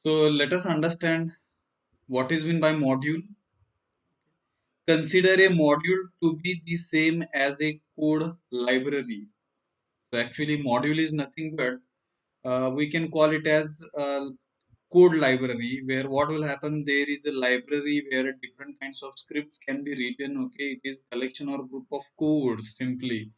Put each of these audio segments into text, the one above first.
So let us understand what is meant by module. Consider a module to be the same as a code library. So actually module is nothing but we can call it as a code library, where what will happen, there is a library where different kinds of scripts can be written. Okay, it is collection or group of codes simply.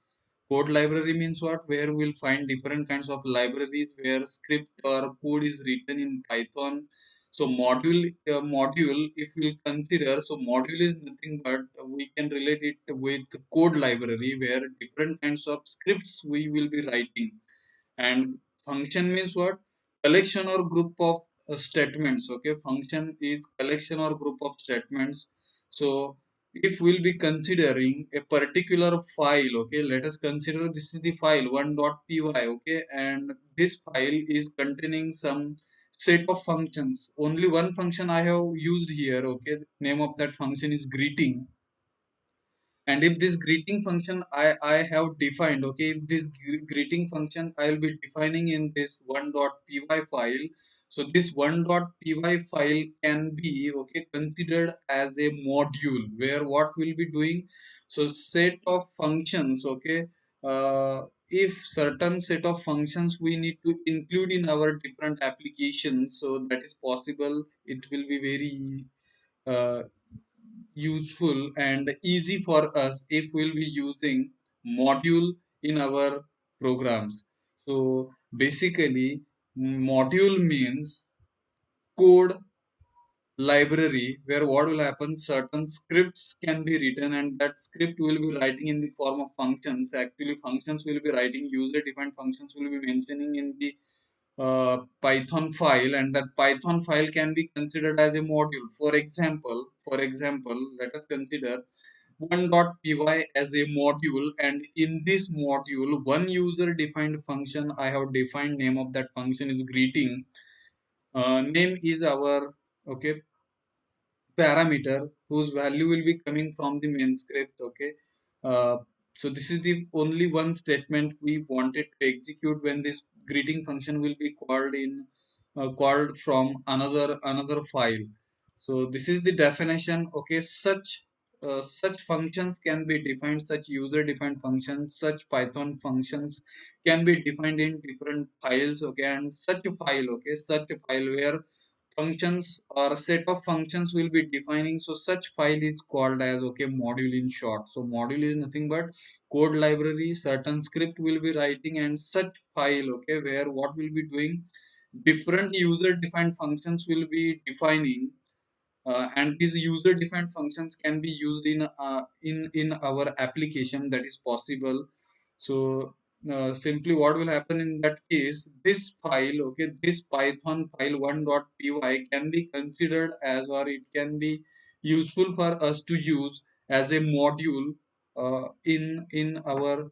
Code library means what? Where we'll find different kinds of libraries where script or code is written in Python. So module, if we'll consider, so module is nothing but we can relate it with code library where different kinds of scripts we will be writing. And function means what? Collection or group of statements. Okay, function is collection or group of statements. So if we'll be considering a particular file, okay, let us consider this is the file 1.py. Okay, and this file is containing some set of functions. Only one function I have used here. Okay, name of that function is greeting. And if this greeting function I have defined, okay, if this greeting function I will be defining in this 1.py file. So this 1.py file can be, okay, considered as a module where what we'll be doing, so set of functions. Okay, if certain set of functions we need to include in our different applications, so that is possible. It will be very uh, useful and easy for us if we'll be using module in our programs. So basically module means code library where what will happen, certain scripts can be written and that script will be writing in the form of functions. Actually functions will be writing, user defined functions will be mentioning in the Python file, and that Python file can be considered as a module. For example, let us consider 1.py as a module, and in this module, one user defined function I have defined. Name of that function is greeting. Name is our, okay, parameter whose value will be coming from the main script. Okay, uh, so this is the only one statement we wanted to execute when this greeting function will be called in, called from another file. So this is the definition. Okay, such functions can be defined, such user defined functions, such Python functions can be defined in different files. Okay, and such a file, okay, such a file where functions or a set of functions will be defining, so such file is called as, okay, module in short. So module is nothing but code library, certain script will be writing, and such file, okay, where what will be doing, different user defined functions will be defining, and these user defined functions can be used in our application. That is possible. So simply what will happen in that case, this file, okay, this Python file 1.py can be considered as, or it can be useful for us to use as a module in our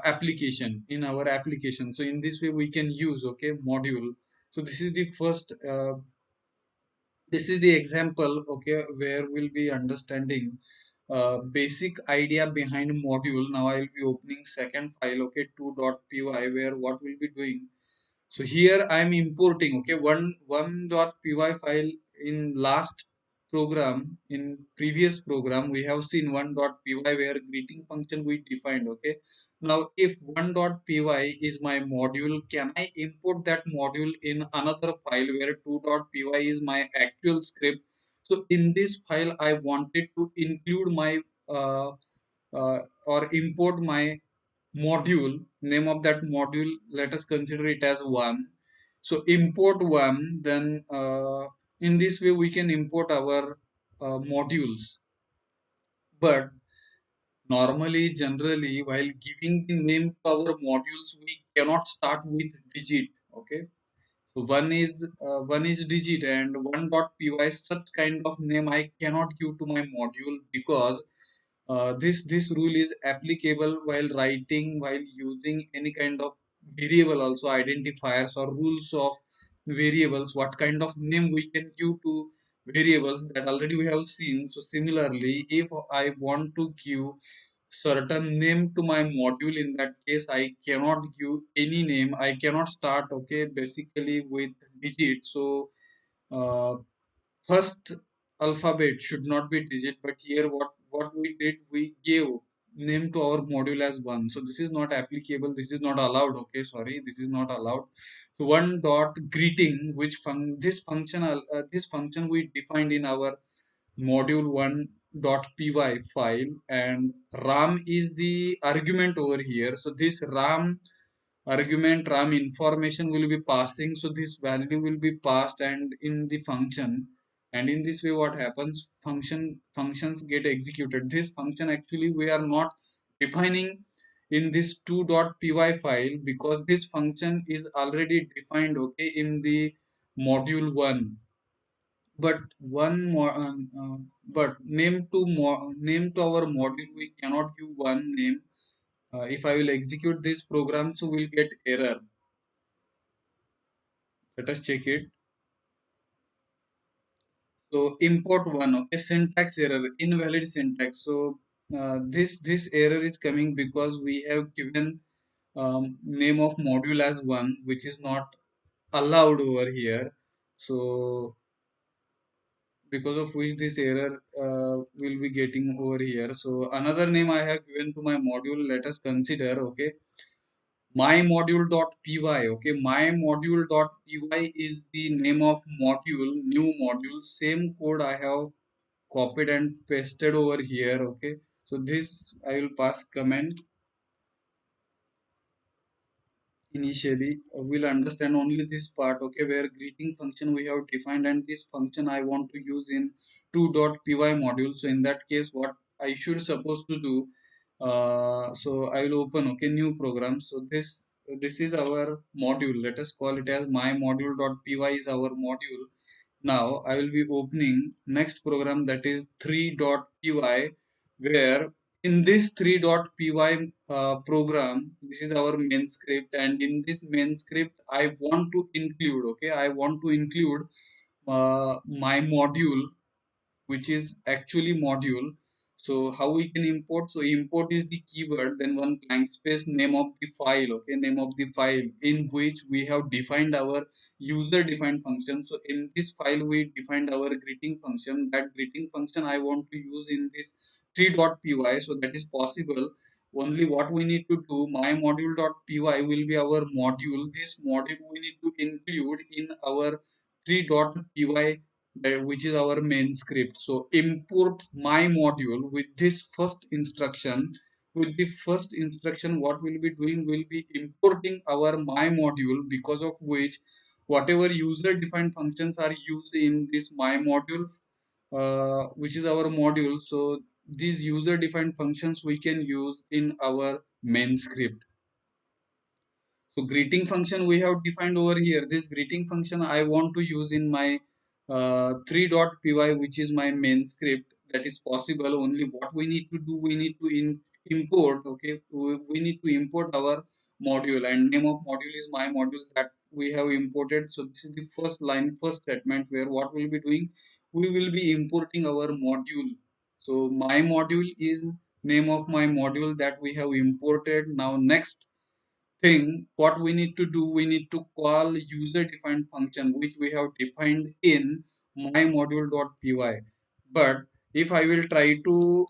application. So in this way we can use, okay, module. So this is the first, this is the example, okay, where we'll be understanding basic idea behind module. Now I'll be opening second file, okay, 2.py, where what we'll be doing, so here I'm importing, okay, one.py file. In last program, in previous program, we have seen 1.py where greeting function we defined. Okay, now if 1.py is my module, can I import that module in another file where 2.py is my actual script? So in this file, I wanted to include my uh, or import my module. Name of that module, let us consider it as one. So import one, then in this way we can import our modules. But normally, generally, while giving the name to our modules, we cannot start with digit. Okay, so one is digit, and 1.py, such kind of name I cannot give to my module, because this rule is applicable while writing, while using any kind of variable, also identifiers or rules of variables. What kind of name we can give to variables, that already we have seen. So similarly, if I want to give certain name to my module. In that case, I cannot give any name. I cannot start, okay, basically with digit. So uh, first alphabet should not be digit, but here what we did, we gave name to our module as one. So this is not applicable, this is not allowed, okay, sorry, this is not allowed. So one dot greeting, which this function, this function we defined in our module 1 dot py file, and ram is the argument over here. So this ram information will be passing, so this value will be passed and in the function. And in this way what happens, functions get executed. This function actually we are not defining in this 2.py file, because this function is already defined, okay, in the module 1. But one more but name to our module we cannot give one name. If I will execute this program, so we'll get error. Let us check it. So import one, okay, syntax error, invalid syntax. So this error is coming because we have given name of module as one, which is not allowed over here. So because of which this error will be getting over here. So another name I have given to my module, let us consider, okay, my module.py. Okay, my module.py is the name of module, new module, same code I have copied and pasted over here. Okay, so this I will pass comment initially. We'll understand only this part, okay, where greeting function we have defined, and this function I want to use in 2.py module. So in that case what I should suppose to do, so I will open, okay, new program. So this is our module, let us call it as my module.py is our module. Now I will be opening next program, that is 3.py, where in this 3.py program, this is our main script, and in this main script I want to include, okay, I want to include my module, which is actually module. So how we can import? So import is the keyword, then one blank space, name of the file, okay, name of the file in which we have defined our user defined function. So in this file we defined our greeting function. That greeting function I want to use in this 3.py. So that is possible. Only what we need to do, my module.py will be our module. This module we need to include in our 3.py, which is our main script. So import my module with this first instruction. With the first instruction, what we'll be doing, will be importing our my module, because of which whatever user defined functions are used in this my module, which is our module. So these user defined functions we can use in our main script. So greeting function we have defined over here. This greeting function I want to use in my 3.py, which is my main script. That is possible. Only what we need to do, we need to import. Okay, we need to import our module, and name of module is my module that we have imported. So this is the first line, first statement, where what we'll be doing, we will be importing our module. So my module is name of my module that we have imported. Now next thing what we need to do, we need to call user defined function, which we have defined in my module.py. But if I will try to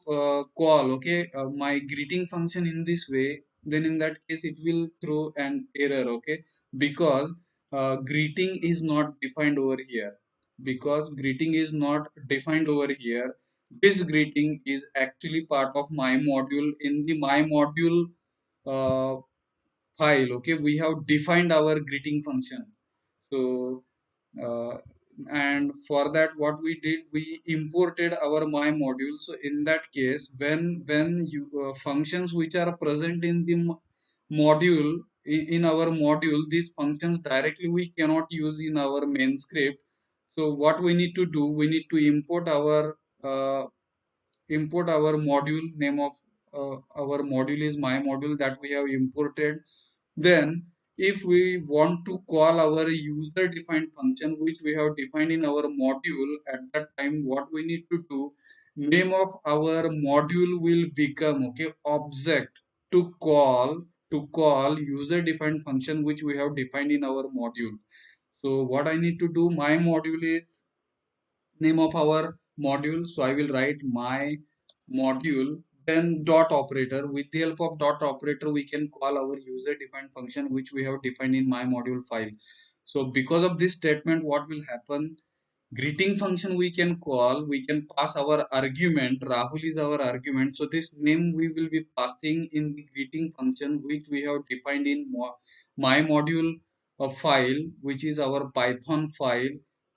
call, okay, my greeting function in this way, then in that case it will throw an error, okay, because greeting is not defined over here. Because greeting is not defined over here, this greeting is actually part of my module. In the my module uh, file, okay, we have defined our greeting function. So uh, and for that what we did, we imported our my module. So in that case, when you functions which are present in the module, in our module, these functions directly we cannot use in our main script. So what we need to do, we need to uh, import our module. Name of our module is my module that we have imported. Then if we want to call our user defined function, which we have defined in our module, at that time what we need to do, name of our module will become, okay, object to call user defined function which we have defined in our module. So what I need to do, my module is name of our module, so I will write my module, then dot operator. With the help of dot operator we can call our user defined function which we have defined in my module file. So because of this statement, what will happen, greeting function we can call, we can pass our argument, Rahul is our argument, so this name we will be passing in the greeting function which we have defined in my module file, which is our Python file.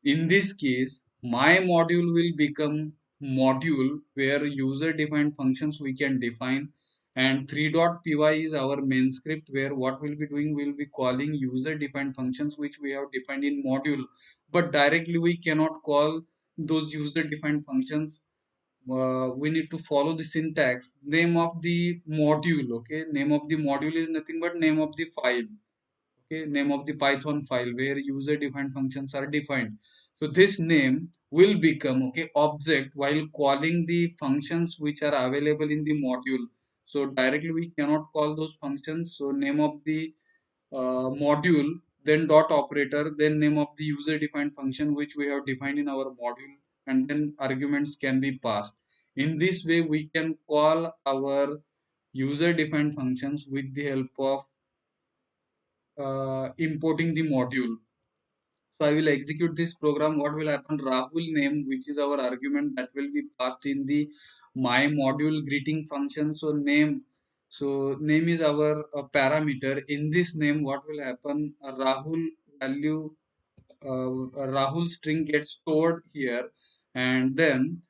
In this case my module will become module where user defined functions we can define, and 3.py is our main script where what we'll be doing, we'll be calling user defined functions which we have defined in module, but directly we cannot call those user defined functions. We need to follow the syntax, name of the module, okay, name of the module is nothing but name of the file, okay, name of the Python file where user defined functions are defined. So this name will become, okay, object while calling the functions which are available in the module. So directly we cannot call those functions, so name of the module, then dot operator, then name of the user defined function which we have defined in our module, and then arguments can be passed. In this way we can call our user defined functions with the help of importing the module. So I will execute this program. What will happen? Rahul name, which is our argument, that will be passed in the my module greeting function. So name is our parameter. In this name, what will happen? Rahul value, Rahul string gets stored here, and then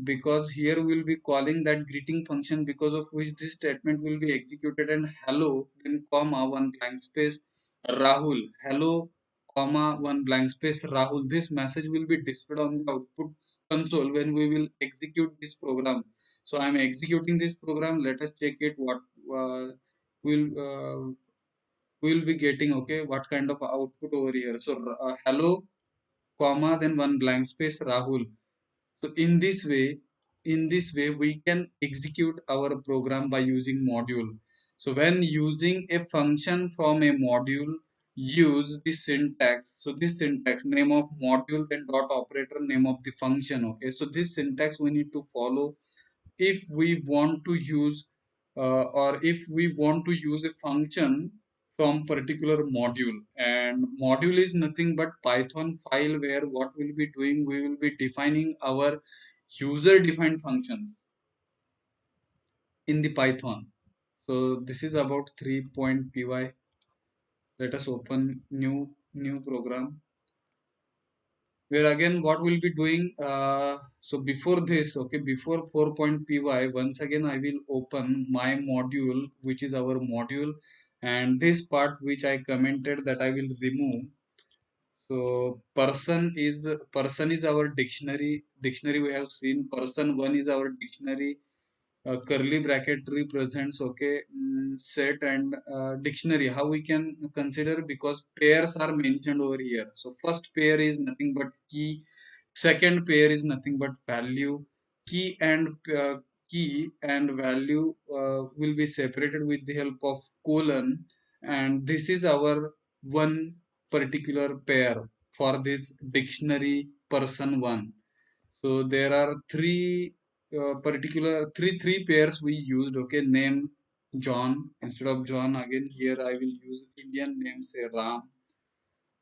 because here we'll be calling that greeting function, because of which this statement will be executed, and hello then comma one blank space Rahul, hello comma one blank space Rahul, this message will be displayed on the output console when we will execute this program. So I'm executing this program, let us check it what uh, will we will be getting, okay, what kind of output over here. So hello comma then one blank space Rahul. So in this way we can execute our program by using module. So when using a function from a module, use the syntax. So this syntax, name of module then dot operator, name of the function, okay, so this syntax we need to follow if we want to use or if we want to use a function from particular module. And module is nothing but Python file where what we'll be doing, we will be defining our user defined functions in the Python. So this is about 3.py. Let us open new program where again what we'll be doing. So before this, okay, before 4.py, once again I will open my module, which is our module, and this part which I commented that I will remove. So person is our dictionary we have seen, person one is our dictionary, curly bracket represents, okay, set and dictionary how we can consider, because pairs are mentioned over here. So first pair is nothing but key, second pair is nothing but value. Key and uh, key and value will be separated with the help of colon, and this is our one particular pair for this dictionary person one. So there are three pairs we used, okay, name John, instead of John again here I will use Indian name, say Ram.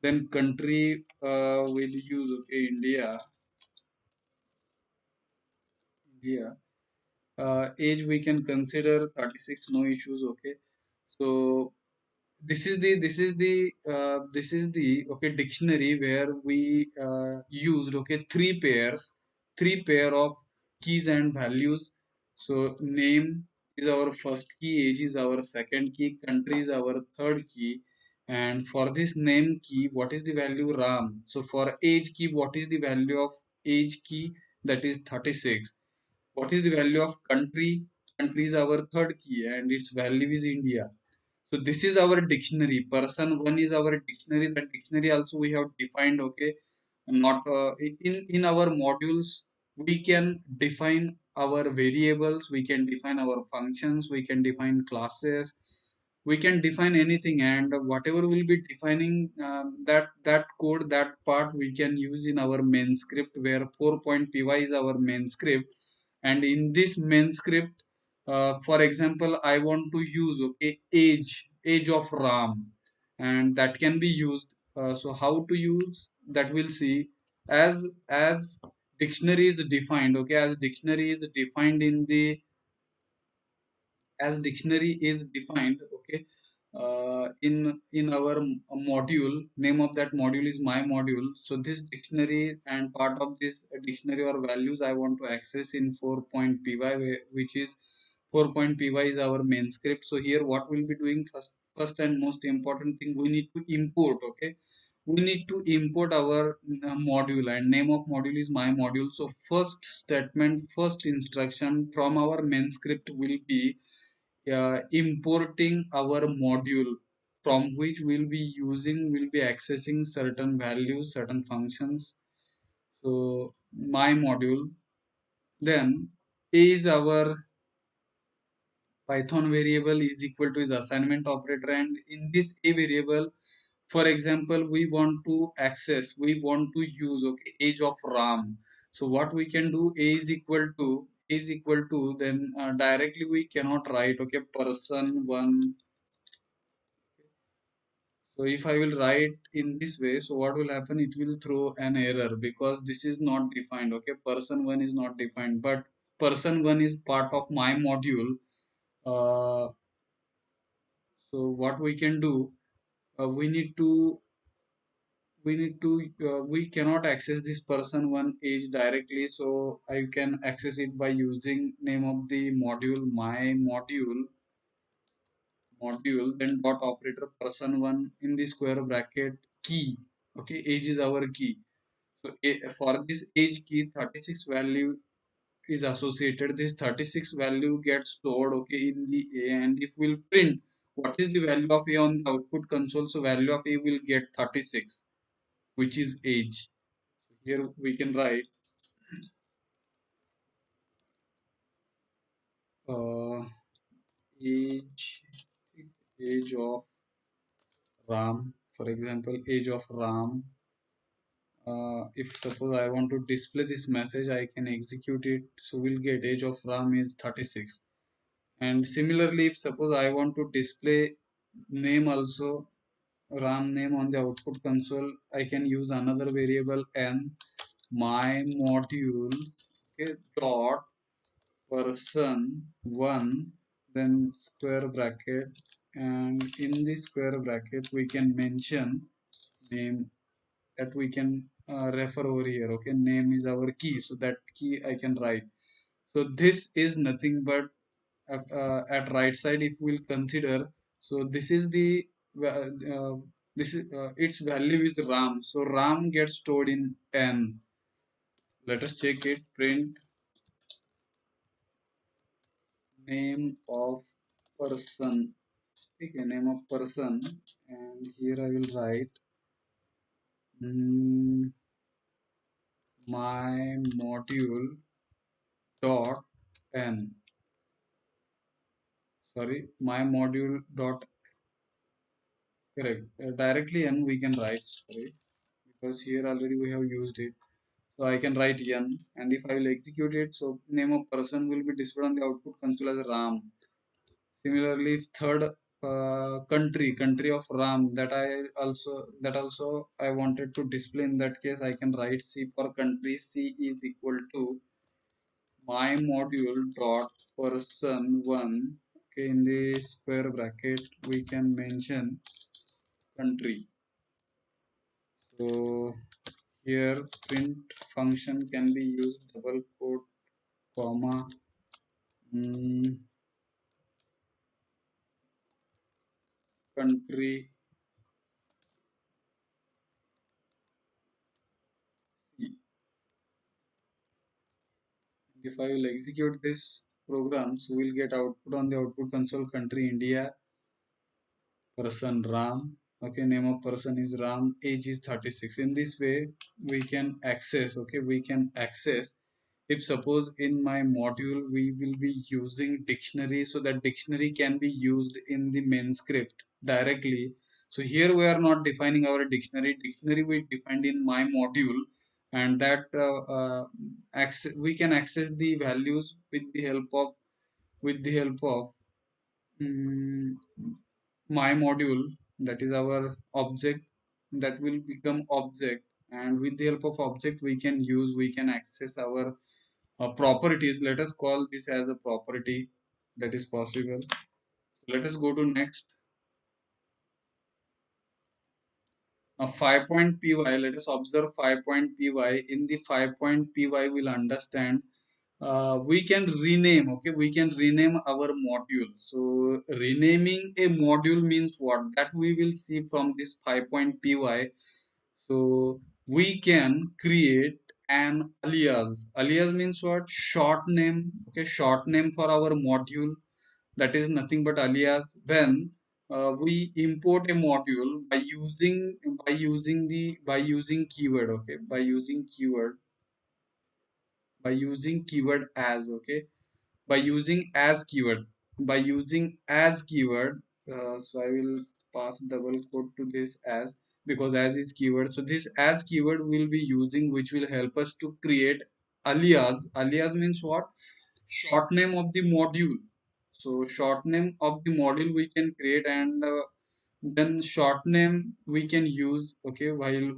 Then country will use, okay, India. Age we can consider 36, no issues, okay. So this is the okay dictionary where we used, okay, three pair of keys and values. So name is our first key, age is our second key, country is our third key, and for this name key what is the value, Ram. So for age key, what is the value of age key, that is 36. What is the value of country, country is our third key and its value is India. So this is our dictionary. Person one is our dictionary. That dictionary also we have defined, okay, not in our modules. we can define our variables, we can define our functions, we can define classes, we can define anything, and whatever will be defining that code, that part we can use in our main script, where 4.py is our main script. And in this main script, for example, I want to use, okay, age of ram, and that can be used. So how to use that, we'll see. As dictionary is defined, okay, as dictionary is defined in the, as dictionary is defined, okay, in our module, name of that module is my module. So this dictionary and part of this dictionary or values I want to access in 4.py, which is 4.py is our main script. So here what we'll be doing, first and most important thing, we need to import, okay, we need to import our module, and name of module is my module. So first statement, first instruction from our main script will be importing our module, from which we'll be using, we'll be accessing certain values, certain functions. So my module, then a is our python variable, is equal to is assignment operator, and in this a variable, for example, we want to access, we want to use, okay, age of ram. So what we can do, a is equal to, then directly we cannot write, okay, person one. So if I will write in this way, so what will happen? It will throw an error because this is not defined. Okay, person one is not defined, but person one is part of my module. Uh, so what we can do? We need to, we cannot access this person one age directly. So I can access it by using name of the module, my module, then dot operator, person one in the square bracket, key. Okay, age is our key. So for this age key, 36 value is associated. This 36 value gets stored, okay, in the a, and if we'll print what is the value of a on the output console, so value of a will get 36, which is age. Here we can write uh, age, age of ram. For example, age of ram. If suppose I want to display this message, I can execute it. So we'll get age of ram is 36. And similarly, if suppose I want to display name also, ram name on the output console, I can use another variable n, my module, okay, dot person one, then square bracket, and in the square bracket we can mention name, that we can refer over here. Okay, name is our key, so that key I can write. So this is nothing but at right side, if we'll consider, so this is the this is its value is ram, so ram gets stored in n. Let us check it. Print name of person. Okay, name of person, and here I will write mm, my module dot n, sorry, my module dot, correct, directly n we can write, sorry, because here already we have used it. So I can write n, and if I will execute it, so name of person will be displayed on the output console as ram. Similarly, if third country of ram, that also I wanted to display, in that case I can write c for country, c is equal to my module dot person one, okay, in the square bracket we can mention country. So here print function can be used, double quote, comma, mm, country. If I will execute this program, so we'll get output on the output console, country India, person Ram. Okay, name of person is Ram, age is 36. In this way, we can access. Okay, we can access if suppose in my module we will be using dictionary, so that dictionary can be used in the main script directly. So here we are not defining our dictionary we defined in my module, and that we can access the values with the help of with the help of mm, my module, that is our object, that will become object, and with the help of object we can access our properties. Let us call this as a property, that is possible. Let us go to next. 5.py, let us observe 5.py. In the 5.py we'll understand, we can rename, okay, we can rename our module. So renaming a module means what, that we will see from this 5.py. So we can create an alias. Alias means what? Short name. Okay, short name for our module. That is nothing but alias. When we import a module by using keyword. Okay, by using keyword as. Okay, by using as keyword. By using as keyword. So I will pass double quote to this as, because as is keyword. So this as keyword will be using, which will help us to create alias. Alias means what? Short name of the module. So short name of the module we can create, and then short name we can use, okay, while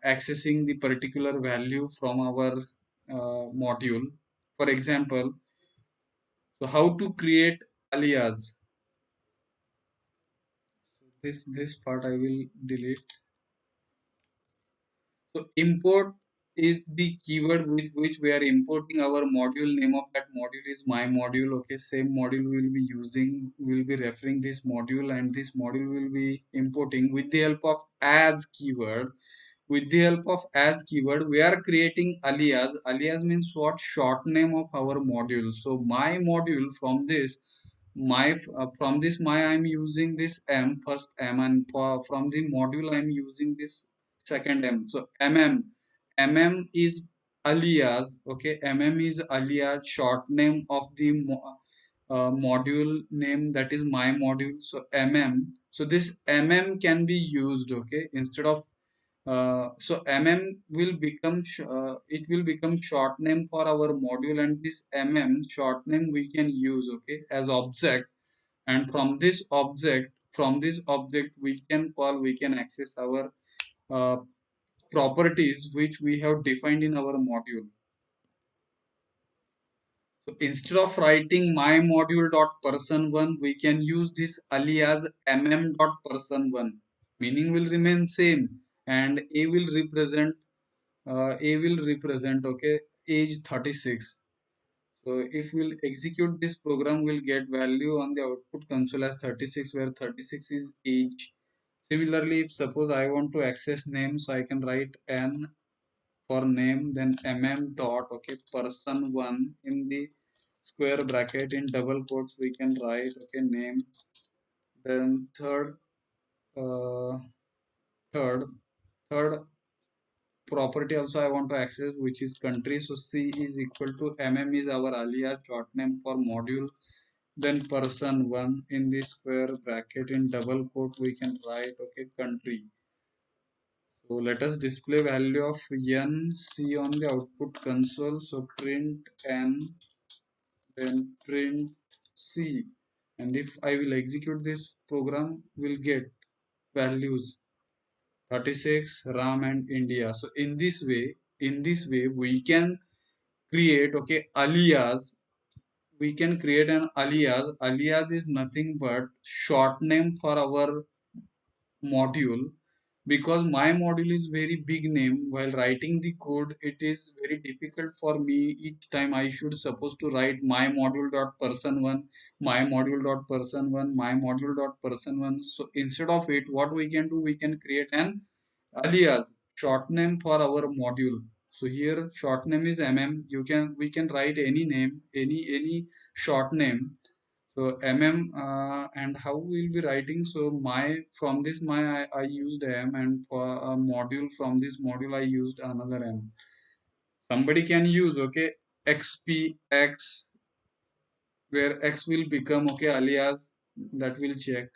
accessing the particular value from our module. For example, so how to create alias? This part I will delete. So import is the keyword with which we are importing our module. Name of that module is my module. Okay, same module we will be using. We will be referring this module, and this module will be importing with the help of as keyword. With the help of as keyword, we are creating alias. Alias means what? Short name of our module. So my module, from this from this my I'm using this m, first m, and from the module I'm using this second m. So mm is alias. Okay, is alias, short name of the module name, that is my module. So so this can be used, okay, instead of so will become it will become short name for our module, and this short name we can use, okay, as object. And from this object we can access our uh, properties which we have defined in our module. So instead of writing my module dot person one, we can use this alias dot person one. Meaning will remain same, and a will represent, okay, age 36. So if we'll execute this program, we'll get value on the output console as 36, where 36 is age. Similarly, if suppose I want to access name, so I can write n for name, then dot, okay, person one in the square bracket, in double quotes we can write, okay, name. Then uh, third third property also I want to access, which is country. So c is equal to is our alias, short name for module. Then person one in the square bracket, in double quote we can write, okay, country. So let us display value of n c on the output console. So print n, then print c, and if I will execute this program, we'll get values 36, Ram and India. So in this way we can create, okay, alias. We can create an alias. Alias is nothing but short name for our module, because my module is very big name. While writing the code, it is very difficult for me. Each time I should supposed to write my module dot person one, my module dot person one, my module dot person one. So instead of it, what we can do, we can create an alias, short name for our module. So here short name is we can write any name, any short name. So and how we'll be writing? So my from this I used m, and for a module, from this module I used another m. Somebody can use, okay, xpx, where x will become, okay, alias, that will check.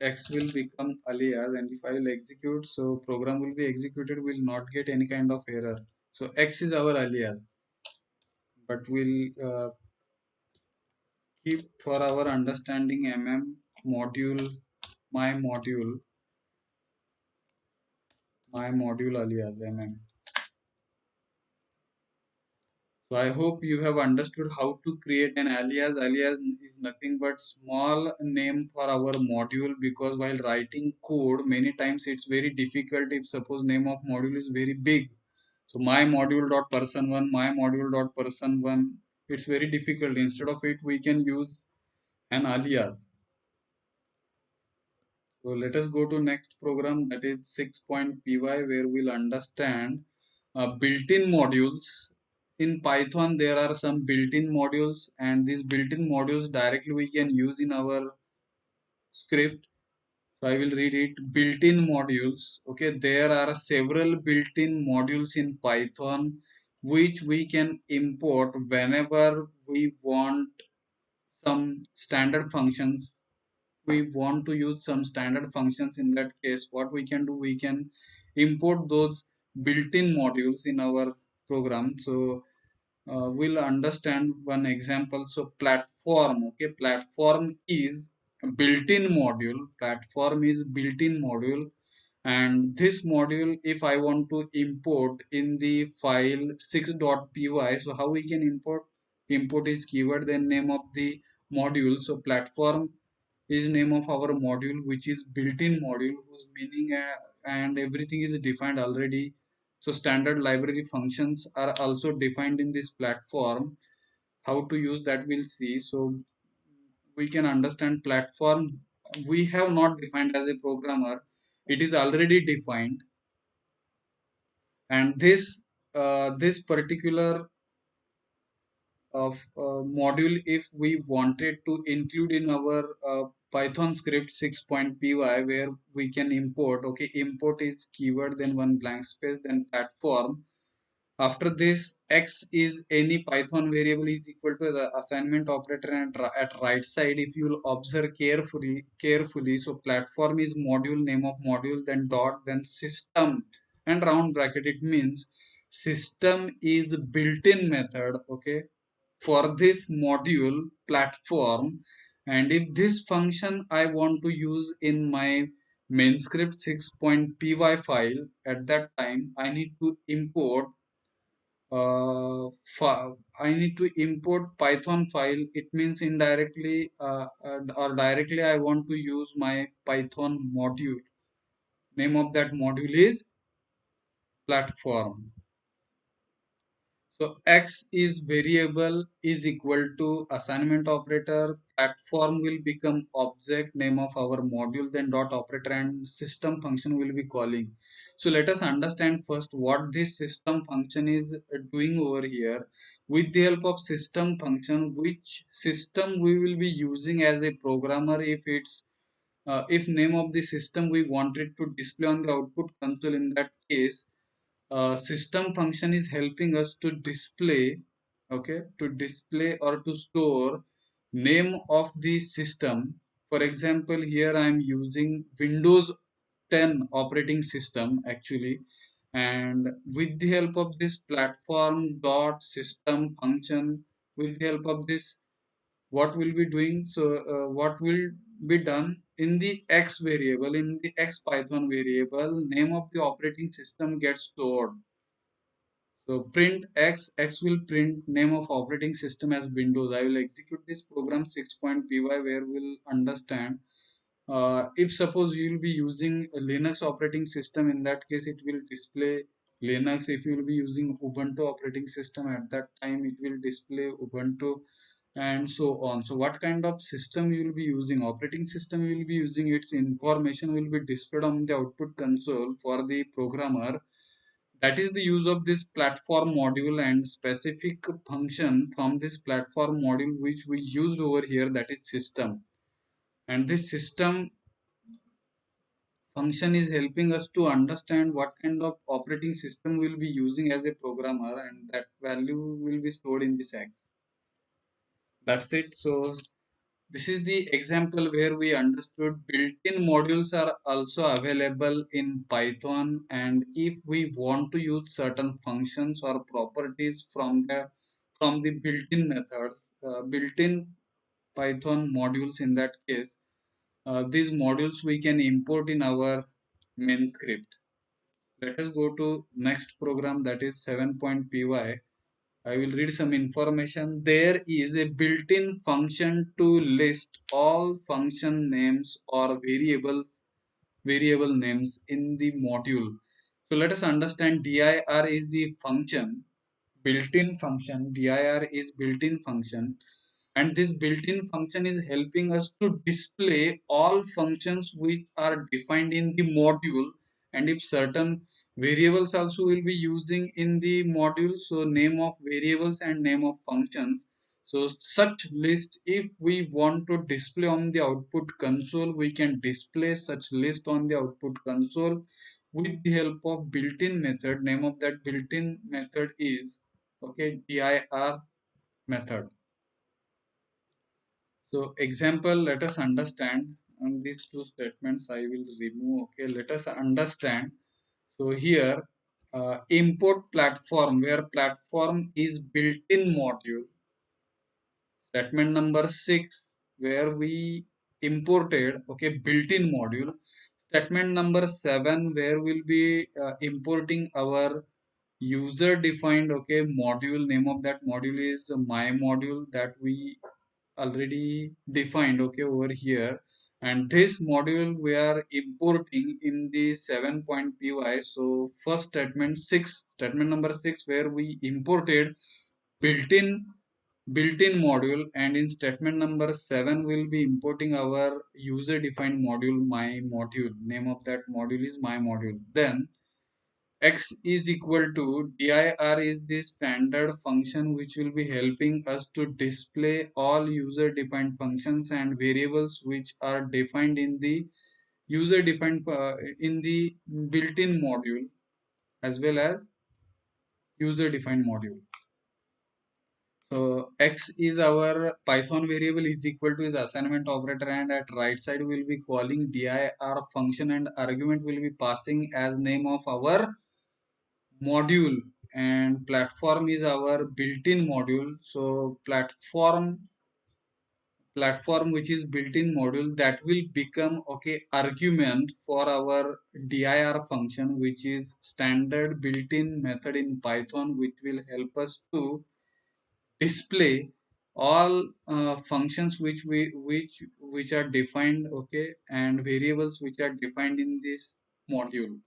X will become alias, and if I will execute, so program will be executed, will not get any kind of error. So X is our alias, but we'll keep for our understanding module, my module, my module alias So I hope you have understood how to create an alias. Alias is nothing but small name for our module, because while writing code, many times it's very difficult if suppose name of module is very big. So my module dot person one, my module dot person one, it's very difficult. Instead of it, we can use an alias. So let us go to next program, that is 6.py, where we'll understand built-in modules. In Python, there are some built-in modules, and these built-in modules directly we can use in our script. So I will read it. Built-in modules. Okay, there are several built-in modules in Python which we can import whenever we want some standard functions. We want to use some standard functions. In that case, what we can do, we can import those built-in modules in our program. So we'll understand one example. So platform, okay, platform is a built-in module. Platform is built-in module, and this module, if I want to import in the file 6.py, so how we can import? Import is keyword, then name of the module. So platform is name of our module, which is built-in module, whose meaning and everything is defined already. So standard library functions are also defined in this platform. How to use that we'll see. So we can understand platform, we have not defined as a programmer, it is already defined. And this particular of module, if we wanted to include in our python script 6.py, where we can import, okay, import is keyword, then one blank space, then platform. After this, x is any python variable is equal to the assignment operator, and at right side, if you will observe carefully, so platform is module, name of module, then dot, then system, and round bracket. It means system is built-in method, okay, for this module platform. And if this function I want to use in my main script 6.py file, at that time I need to import I need to import Python file. It means indirectly or directly I want to use my Python module. Name of that module is platform. So x is variable is equal to assignment operator. Platform will become object, name of our module, then dot operator, and system function will be calling. So let us understand first what this system function is doing over here. With the help of system function, which system we will be using as a programmer, if it's if name of the system we wanted to display on the output console, in that case system function is helping us to display, okay, to display or to store name of the system. For example, here I am using windows 10 operating system actually, and with the help of this platform dot system function, with the help of this, what will be doing? So what will be done? In the x variable, in the x python variable, name of the operating system gets stored. So print x, x will print name of operating system as Windows. I will execute this program 6.py, where we'll understand. If suppose you will be using a Linux operating system, in that case it will display Linux. If you will be using Ubuntu operating system, at that time it will display Ubuntu, and so on. So what kind of system you will be using, operating system you will be using, its information will be displayed on the output console for the programmer. That is the use of this platform module and specific function from this platform module which we used over here, that is system. And this system function is helping us to understand what kind of operating system we'll be using as a programmer, and that value will be stored in this X. That's it. So this is the example where we understood built-in modules are also available in Python, and if we want to use certain functions or properties from the built-in methods, built-in Python modules in that case, these modules we can import in our main script. Let us go to next program, that is 7.py. I will read some information. There is a built-in function to list all function names or variable names in the module. So let us understand dir is the function, built-in function. Dir is built-in function, and this built-in function is helping us to display all functions which are defined in the module, and if certain variables also will be using in the module, so name of variables and name of functions. So such list, if we want to display on the output console, we can display such list on the output console with the help of built-in method. Name of that built-in method is, okay, dir method. So example, let us understand on these two statements I will remove. Okay, let us understand. So here, import platform, where platform is built-in module. Statement number 6, where we imported, okay, built-in module. Statement number 7, where we'll be importing our user defined, okay, module. Name of that module is my module that we already defined, okay, over here, and this module we are importing in the 7.py. So first statement 6, statement number 6, where we imported built-in built-in module, and in statement number 7 we'll be importing our user defined module, my module. Name of that module is my module. Then x is equal to dir is the standard function which will be helping us to display all user defined functions and variables which are defined in the user defined in the built-in module as well as user defined module. So x is our Python variable is equal to is assignment operator, and at right side we will be calling dir function, and argument will be passing as name of our module, and platform is our built-in module. So platform which is built-in module, that will become, okay, argument for our dir function, which is standard built-in method in Python, which will help us to display all functions which are defined, okay, and variables which are defined in this module.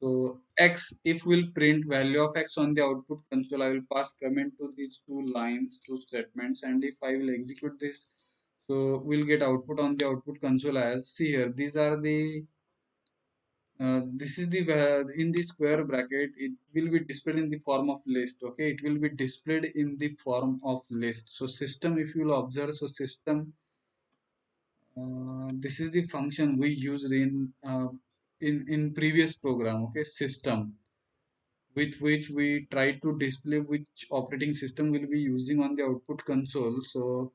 So x, if we'll print value of x on the output console, I will pass comment to these two lines, two statements, and if I will execute this, so we'll get output on the output console as, see here, these are the this is the in the square bracket, it will be displayed in the form of list. Okay, it will be displayed in the form of list. So system, if you will observe, so system, this is the function we used in previous program. Okay, system, with which we try to display which operating system will be using on the output console. So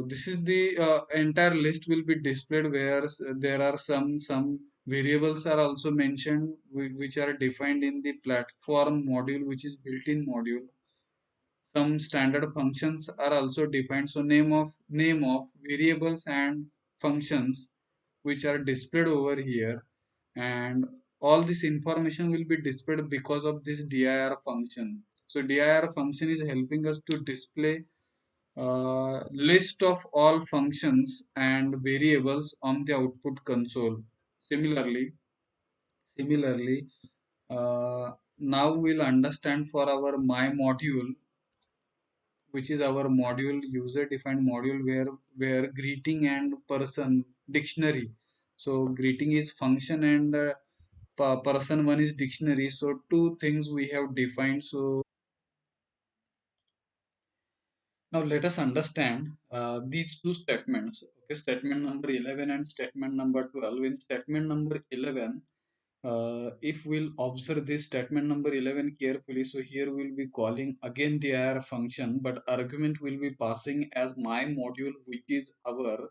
this is the entire list will be displayed, where there are some variables are also mentioned which are defined in the platform module, which is built-in module. Some standard functions are also defined. So name of variables and functions which are displayed over here, and all this information will be displayed because of this dir function. So dir function is helping us to display list of all functions and variables on the output console. Similarly, now we'll understand for our my module, which is our module, user defined module, where greeting and person dictionary. So greeting is function, and person one is dictionary. So two things we have defined. So Now let us understand these two statements. Okay, statement number 11 and statement number 12. In statement number 11, if we'll observe this statement number 11 carefully, so here we'll be calling again the dir function, but argument will be passing as my module, which is our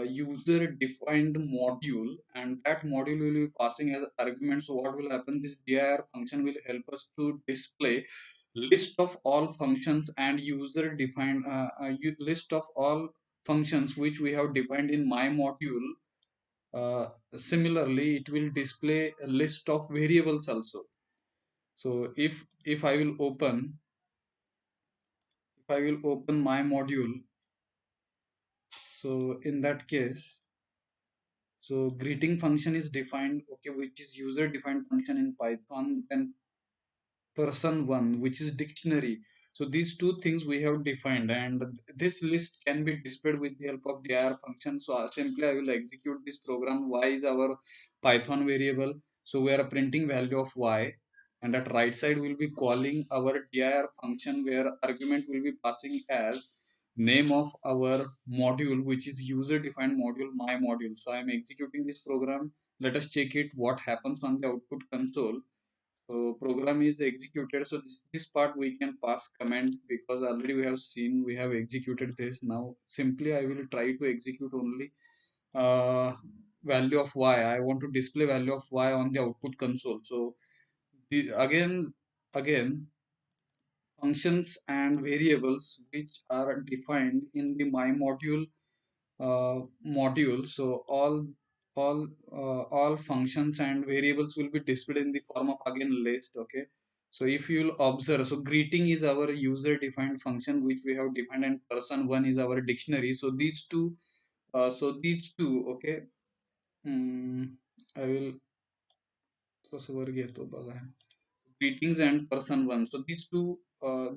user defined module, and that module will be passing as argument. So what will happen, this dir function will help us to display list of all functions and user defined list of all functions which we have defined in my module. uh, Similarly, it will display a list of variables also. So if I will open, if I will open my module, so in that case, so greeting function is defined, okay, which is user defined function in Python. Then person one, which is dictionary. So these two things we have defined, and this list can be displayed with the help of dir function. So simply I will execute this program. Y is our Python variable. So we are printing value of y, and at right side we'll be calling our dir function where argument will be passing as name of our module, which is user defined module, my module. So I am executing this program. Let us check it what happens on the output console. So program is executed. So this part we can pass comment because already we have seen, we have executed this. Now simply I will try to execute only uh, value of y. I want to display value of y on the output console. So again functions and variables which are defined in the my module module. So all functions and variables will be displayed in the form of again list. Okay, so if you'll observe, so greeting is our user defined function which we have defined, and person one is our dictionary. So these two, okay. I will कसं वर घेतो बघा. Greetings and person one. So these two,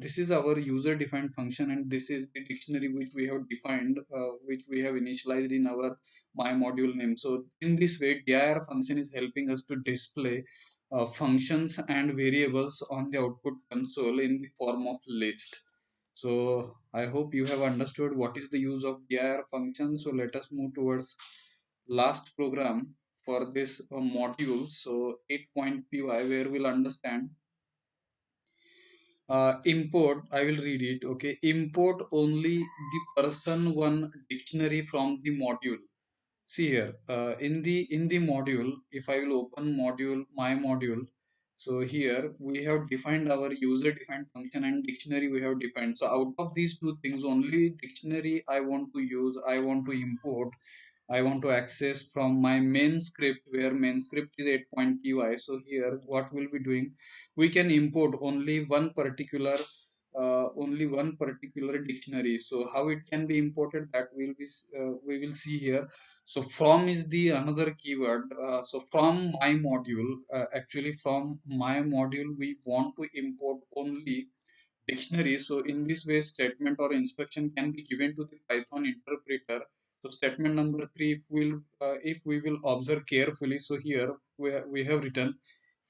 this is our user defined function, and this is the dictionary which we have defined, which we have initialized in our my module name. So in this way, dir function is helping us to display functions and variables on the output console in the form of list. So I hope you have understood what is the use of dir function. So let us move towards last program for this module. So 8.py, where we'll understand import. I will read it. Okay, import only the person one dictionary from the module. See here, in the module, if I will open module, my module, so here we have defined our user defined function and dictionary we have defined. So out of these two things, only dictionary I want to use, I want to import, I want to access from my main script, where main script is 8.py. So here what we'll be doing, we can import only one particular dictionary. So how it can be imported, that will be we will see here. So from is the another keyword. So from my module, actually from my module we want to import only dictionary. So in this way, statement or instruction can be given to the Python interpreter. So statement number three, if we will observe carefully, so here we have written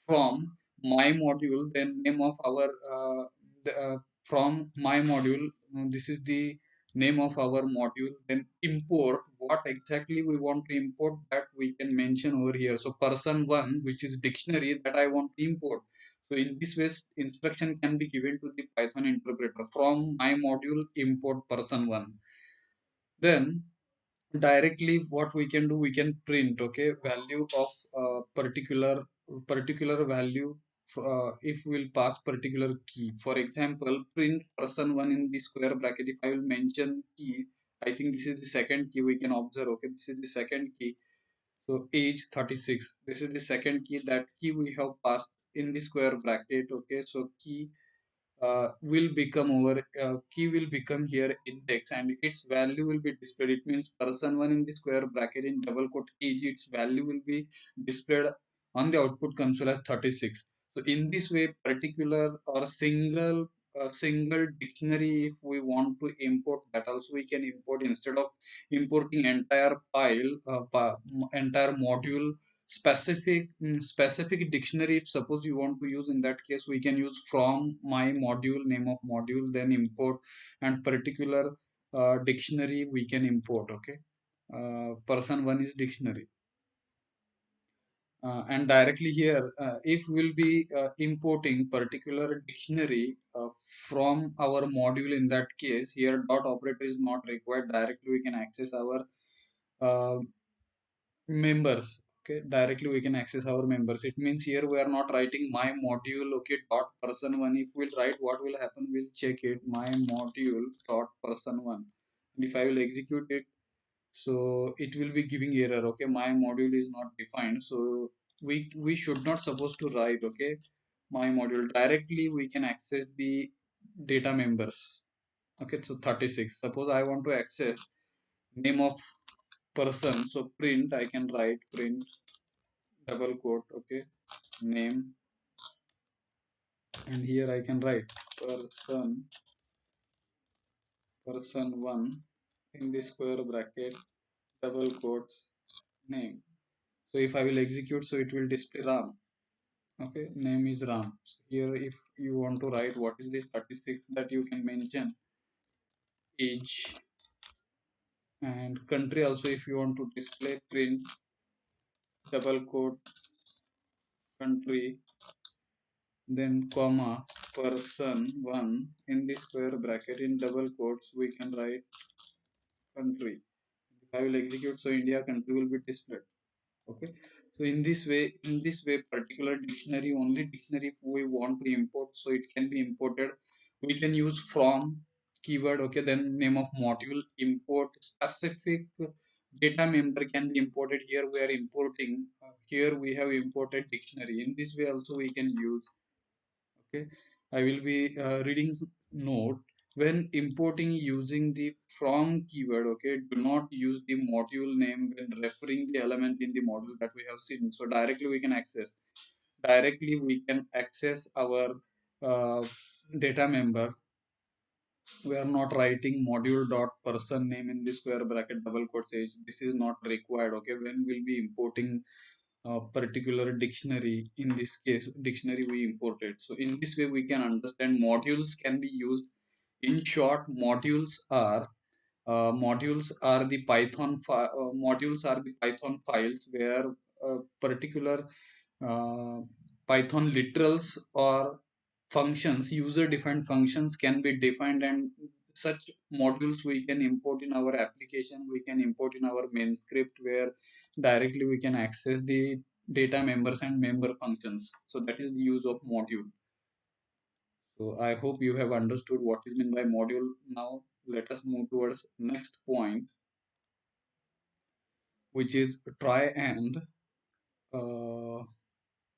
from my module, then name of our from my module. This is the name of our module. Then import what exactly we want to import, that we can mention over here. So person one, which is dictionary, that I want to import. So in this way, instruction can be given to the Python interpreter from my module import person one. Then directly what we can do, we can print, okay, value of particular value. If we'll pass particular key, for example, print person one in the square bracket. If I will mention key, I think this is the second key, we can observe, okay, this is the second key. So age 36, this is the second key, that key we have passed in the square bracket. Okay, so will become over key will become here index, and its value will be displayed. It means person one in the square bracket in double quote age, its value will be displayed on the output console as 36. So in this way, particular or single a single dictionary. If we want to import that also, we can import instead of importing entire file, entire module, specific dictionary. If suppose you want to use, in that case we can use from my module, name of module, then import, and particular dictionary we can import. Okay, person one is dictionary. And directly here, if we'll be importing particular dictionary from our module, in that case here dot operator is not required. Directly we can access our uh, members. Okay, directly we can access our members. It means here we are not writing my module, okay, dot person one. If we'll write, what will happen, we'll check it, my module dot person one, and if I will execute it, so it will be giving error. Okay, my module is not defined, so we should not supposed to write, okay, my module. Directly we can access the data members. Okay, so 36, suppose I want to access name of person, so print, I can write print double quote, okay, name, and here I can write person one in the square bracket double quotes name. So if I will execute, so it will display Ram. Okay, name is Ram. So here if you want to write what is this 36, that you can mention age, and country also, if you want to display print double quote country, then comma person one in the square bracket in double quotes we can write country. If I will execute, so India country will be displayed. Okay, so in this way particular dictionary, only dictionary we want to import, so it can be imported. We can use from keyword. Okay, then name of module, import specific data member can be imported. Here we are importing, here we have imported dictionary. In this way also we can use. Okay, I will be reading note, when importing using the from keyword. Okay, do not use the module name when referring the element in the module that we have seen. So directly we can access our uh, data member. We are not writing module dot person name in the square bracket double quotes age. This is not required. Okay, when we'll be importing particular dictionary, in this case dictionary we imported. So in this way we can understand modules can be used. In short, modules are the modules are the Python files where particular uh, Python literals or functions, user defined functions can be defined, and such modules we can import in our application, we can import in our main script, where directly we can access the data members and member functions. So that is the use of module. So I hope you have understood what is meant by module. Now let us move towards next point, which is try and uh,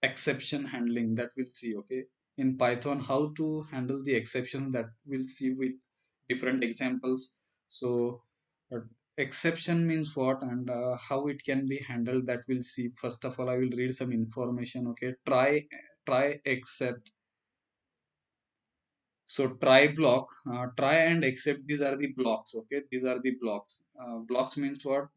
exception handling, that we'll see. Okay, in Python, how to handle the exceptions, that we'll see with different examples. So uh, exception means what, and how it can be handled, that we'll see. First of all, I will read some information. Okay, try except. So try block, try and except, these are the blocks. Okay, these are the blocks. Blocks means what,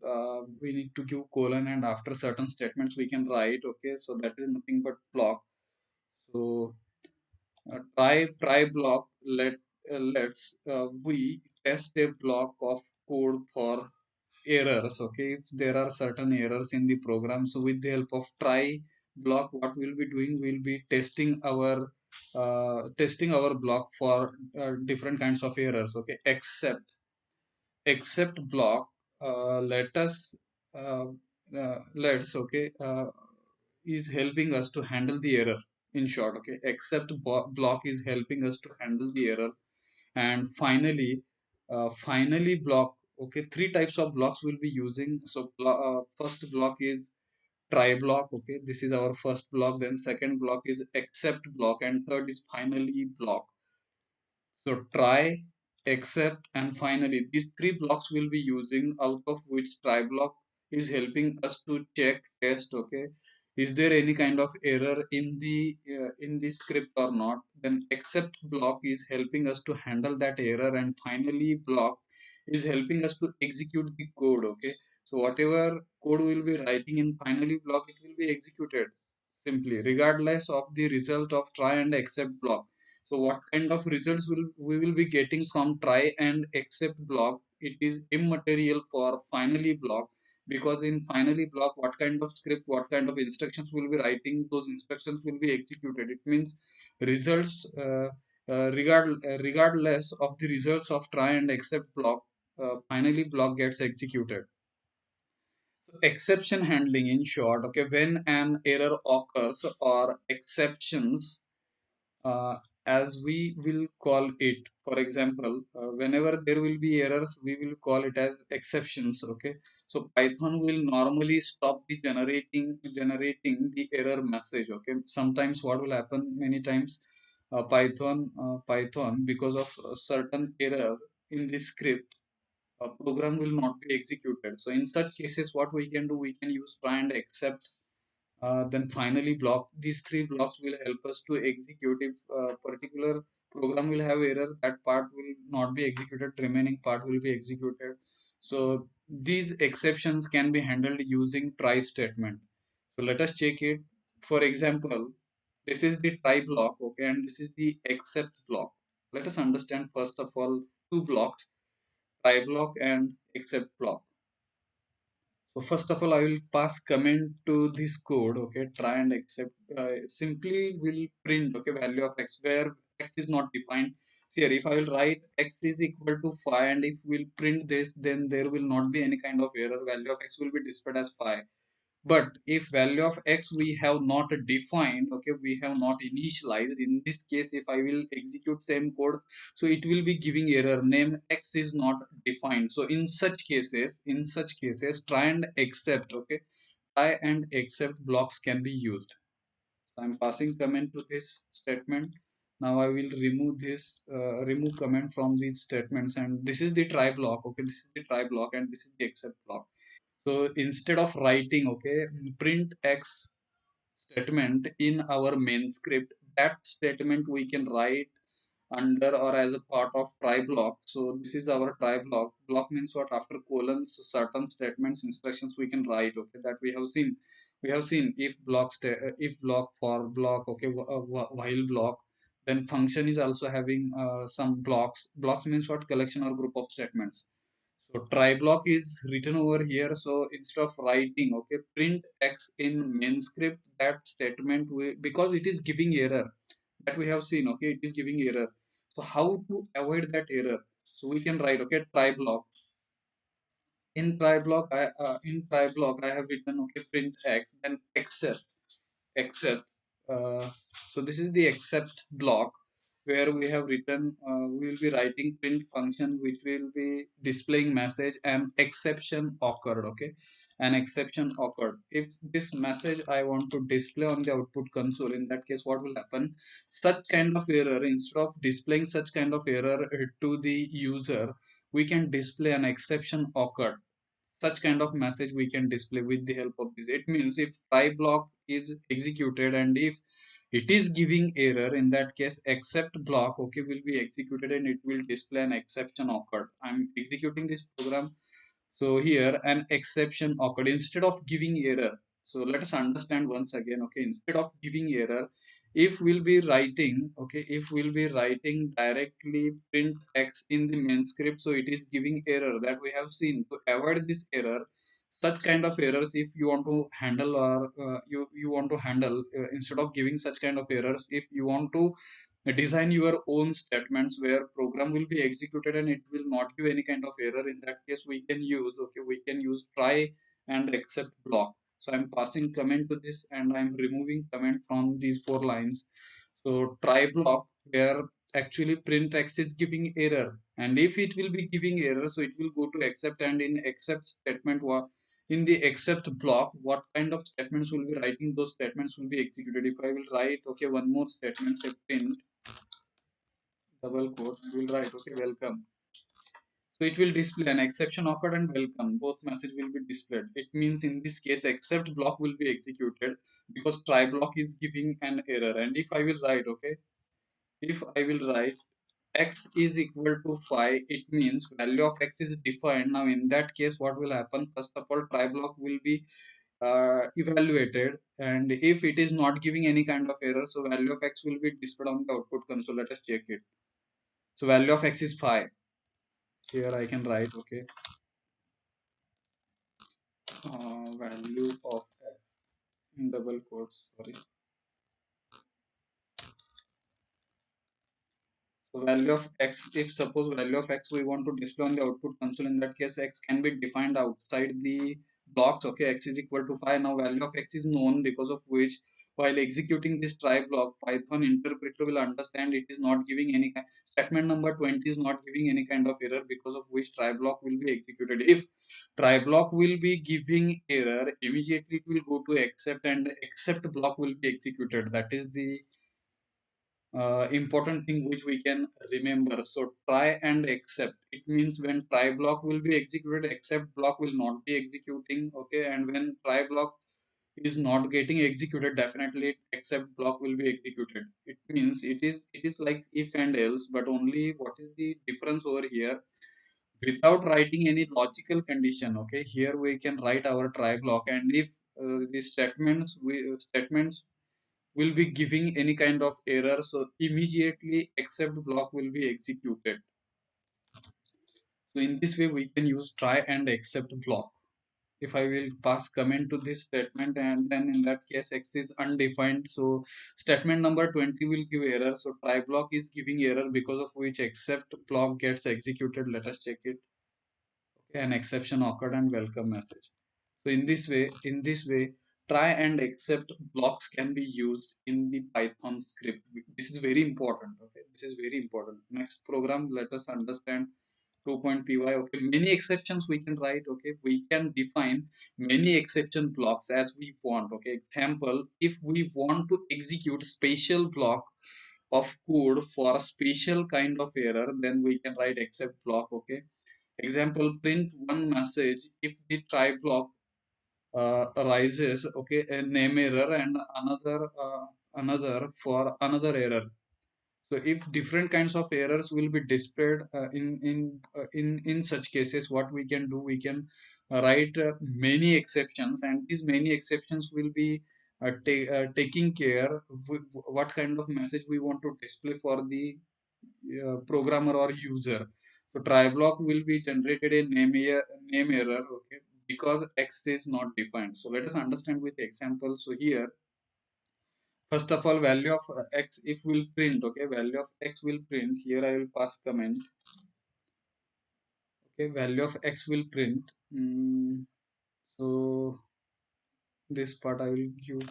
we need to give colon, and after certain statements we can write. Okay, so that is nothing but block. So try block, let's we test a block of code for errors. Okay, if there are certain errors in the program, so with the help of try block, what we'll be doing, we'll be testing our block for different kinds of errors. Okay, except block, let us uh, let's okay is helping us to handle the error. In short, okay, except block is helping us to handle the error. And finally block. Okay, three types of blocks we'll be using. So first block is try block. Okay, this is our first block. Then second block is except block, and third is finally block. So try, except, and finally, these three blocks we'll be using, out of which try block is helping us to check, test. Okay, is there any kind of error in the script or not, then except block is helping us to handle that error, and finally block is helping us to execute the code. Okay, so whatever code we'll be writing in finally block, it will be executed simply regardless of the result of try and except block. So what kind of results will we will be getting from try and except block, it is immaterial for finally block, because in finally block what kind of script, what kind of instructions will be writing, those instructions will be executed. It means results, regardless of the results of try and except block, finally block gets executed. So exception handling in short, okay, when an error occurs or exceptions, uh, as we will call it. For example, whenever there will be errors, we will call it as exceptions. Okay, so Python will normally stop the generating the error message. Okay, sometimes what will happen many times, Python, because of a certain error in the script, a program will not be executed. So in such cases, what we can do, we can use try and except, then finally block. These three blocks will help us to execute. If particular program will have error, that part will not be executed, remaining part will be executed. So these exceptions can be handled using try statement. So let us check it. For example, this is the try block, okay, and this is the except block. Let us understand first of all two blocks, try block and except block. So first of all, I will pass comment to this code. Okay, try and accept. Simply will print, okay, value of x where x is not defined. See here, if I will write x is equal to 5, and if we'll print this, then there will not be any kind of error. Value of x will be displayed as 5. But if value of x we have not defined, okay, we have not initialized, in this case if I will execute same code, so it will be giving error, name x is not defined. So in such cases try and accept, okay, try and accept blocks can be used. So I'm passing comment to this statement. Now I will remove this remove comment from these statements, and this is the try block. Okay, this is the try block and this is the accept block. So instead of writing, okay, print x statement in our main script, that statement we can write under or as a part of try block. So this is our try block. Block means what? After colons, certain statements, instructions we can write. Okay, that we have seen. We have seen if block, for block, okay, while block. Then function is also having some blocks. Blocks means what? Collection or group of statements. So try block is written over here. So instead of writing, okay, print x in main script, that statement because it is giving error, that we have seen, okay, it is giving error. So how to avoid that error? So we can write, okay, try block. In try block I have written, okay, print x, then except so this is the except block where we have written, we will be writing print function which will be displaying message an exception occurred. Okay, an exception occurred. If this message I want to display on the output console, in that case what will happen, such kind of error, instead of displaying such kind of error to the user, we can display an exception occurred. Such kind of message we can display with the help of this. It means if try block is executed and if it is giving error, in that case except block, okay, will be executed and it will display an exception occurred. I'm executing this program, so here an exception occurred instead of giving error. So let us understand once again, okay, instead of giving error, if we'll be writing, okay, if we'll be writing directly print x in the main script, so it is giving error that we have seen. To avoid this error, such kind of errors, if you want to handle, or you want to handle, instead of giving such kind of errors, if you want to design your own statements where program will be executed and it will not give any kind of error, in that case we can use, okay, we can use try and except block. So I'm passing comment to this and I'm removing comment from these four lines. So try block where actually print x is giving error, and if it will be giving error, so it will go to accept, and in accept statement, in the accept block, what kind of statements will be writing, those statements will be executed. If I will write, okay, one more statement, say print double quote, we will write, okay, welcome. So it will display an exception occurred and welcome. Both message will be displayed. It means in this case, except block will be executed because try block is giving an error. And if I will write, okay, if I will write x is equal to 5, it means value of x is defined. Now in that case, what will happen? First of all, try block will be evaluated, and if it is not giving any kind of error, so value of x will be displayed on the output console. Let us check it. So value of x is 5. Here I can write, okay, value of x in double quotes, sorry. So value of x, if suppose value of x we want to display on the output console, in that case x can be defined outside the blocks. Okay, x is equal to 5. Now value of x is known, because of which while executing this try block, Python interpreter will understand it is not giving any kind, statement number 20 is not giving any kind of error, because of which try block will be executed. If try block will be giving error, immediately it will go to accept, and accept block will be executed. That is the important thing which we can remember. So try and accept. It means when try block will be executed, accept block will not be executing. Okay, and when try block is not getting executed, definitely accept block will be executed. It means it is like if and else, but only what is the difference over here? Without writing any logical condition. Okay, here we can write our try block, and if the statements will be giving any kind of error, so immediately except block will be executed. So in this way we can use try and except block. If I will pass comment to this statement, and then in that case x is undefined, so statement number 20 will give error, so try block is giving error, because of which except block gets executed. Let us check it. Okay, an exception occurred and welcome message. So in this way, try and accept blocks can be used in the Python script. This is very important. Okay, this is very important. Next program, let us understand 2.py. Okay, many exceptions we can write. Okay, we can define many exception blocks as we want. Okay, example, if we want to execute special block of code for a special kind of error, then we can write except block. Okay, example, print one message if the try block arises, okay, a name error, and another for another error. So if different kinds of errors will be displayed in such cases, what we can do, we can write many exceptions, and these many exceptions will be taking care what kind of message we want to display for the programmer or user. So try block will be generated a name error, okay, because x is not defined. So let us understand with examples. So here, first of all, value of x if will print, okay, value of x will print. Here I will pass comment. Okay, value of x will print. So this part I will give,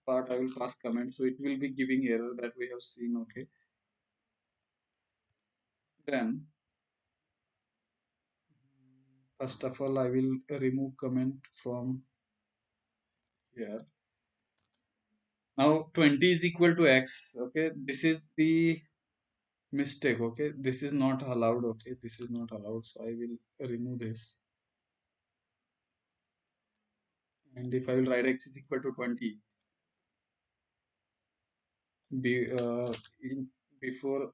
part I will pass comment. So it will be giving error that we have seen. Okay, then first of all I will remove comment from here. Now 20 is equal to x. Okay, this is the mistake. Okay, this is not allowed. Okay, this is not allowed. So I will remove this. And if I will write x is equal to 20, be before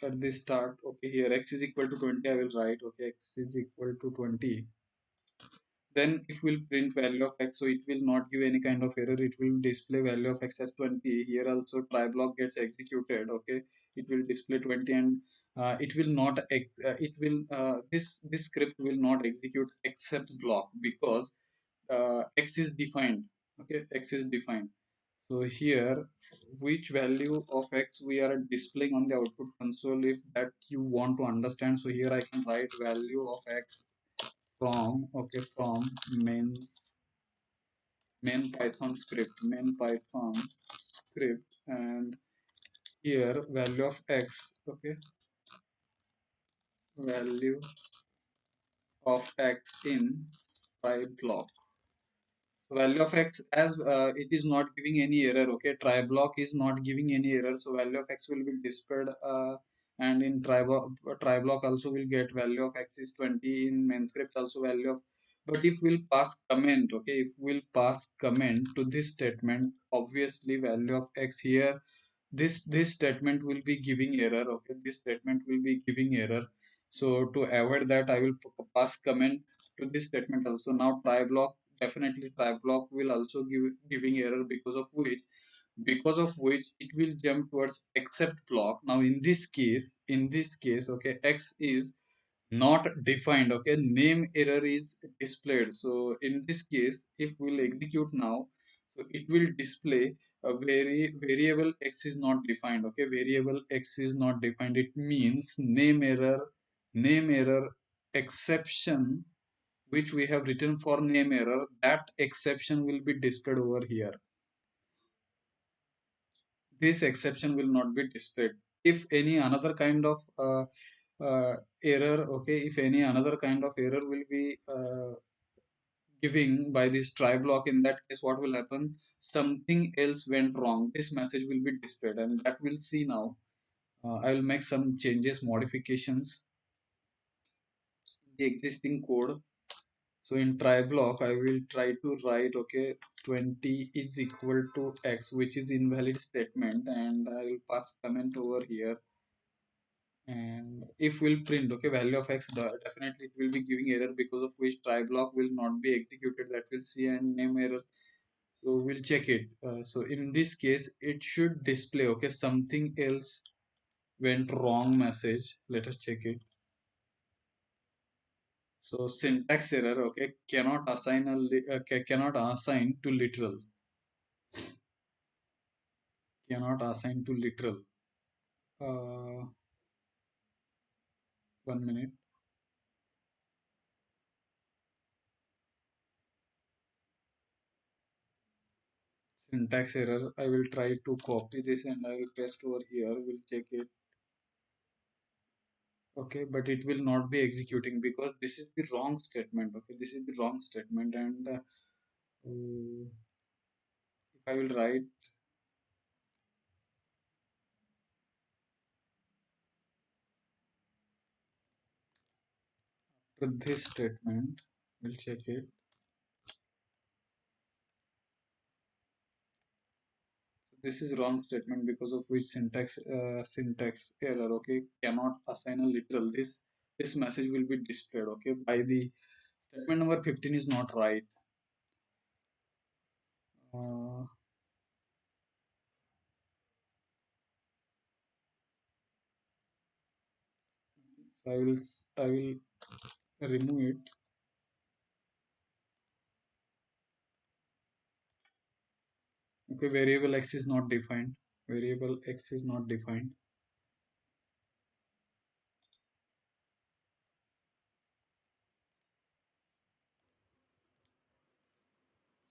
at the start. Okay, here x is equal to 20. I will write, okay, x is equal to 20. Then if we'll print value of x, so it will not give any kind of error. It will display value of x as 20. Here also try block gets executed. Okay, it will display 20, and it will not it will this script will not execute except block, because x is defined. Okay, x is defined. So here, which value of x we are displaying on the output console, if that you want to understand. So here I can write value of x from, okay, from main python script, and here value of x, okay, value of x in try block. So value of x, as it is not giving any error. Okay, try block is not giving any error, so value of x will be displayed and in try block also will get value of x is 20, in main script also value of. But if we'll pass comment, okay, if we'll pass comment to this statement, obviously value of x here, this statement will be giving error, okay, this statement will be giving error. So to avoid that, I will pass comment to this statement also. Now try block, definitely try block will also giving error, because of which it will jump towards except block. Now in this case, okay, x is not defined, okay, name error is displayed. So in this case, if we'll execute now, so it will display a variable x is not defined, okay, variable x is not defined. It means name error exception which we have written for name error, that exception will be displayed over here. This exception will not be displayed. If any another kind of error, okay, if any another kind of error will be giving by this try block, in that case what will happen, something else went wrong, this message will be displayed, and that we'll see now. I will make some changes, modifications, the existing code. So in try block, I will try to write, okay, 20 is equal to x, which is invalid statement, and I will pass comment over here. And if we'll print, okay, value of x, definitely it will be giving error, because of which try block will not be executed, that we'll see, and name error. So we'll check it. So in this case, it should display, okay, something else went wrong message. Let us check it. So syntax error, okay, cannot assign to literal, cannot assign to literal. Uh, 1 minute. Syntax error. I will try to copy this and I will paste over here. We'll check it. Okay, but it will not be executing because this is the wrong statement. Okay, this is the wrong statement, and if I will write to this statement, we'll check it. This is wrong statement, because of which syntax error, okay, cannot assign a literal. This message will be displayed, okay, by the statement number 15 is not right. uh, so I will remove it. Okay, variable x is not defined, variable x is not defined.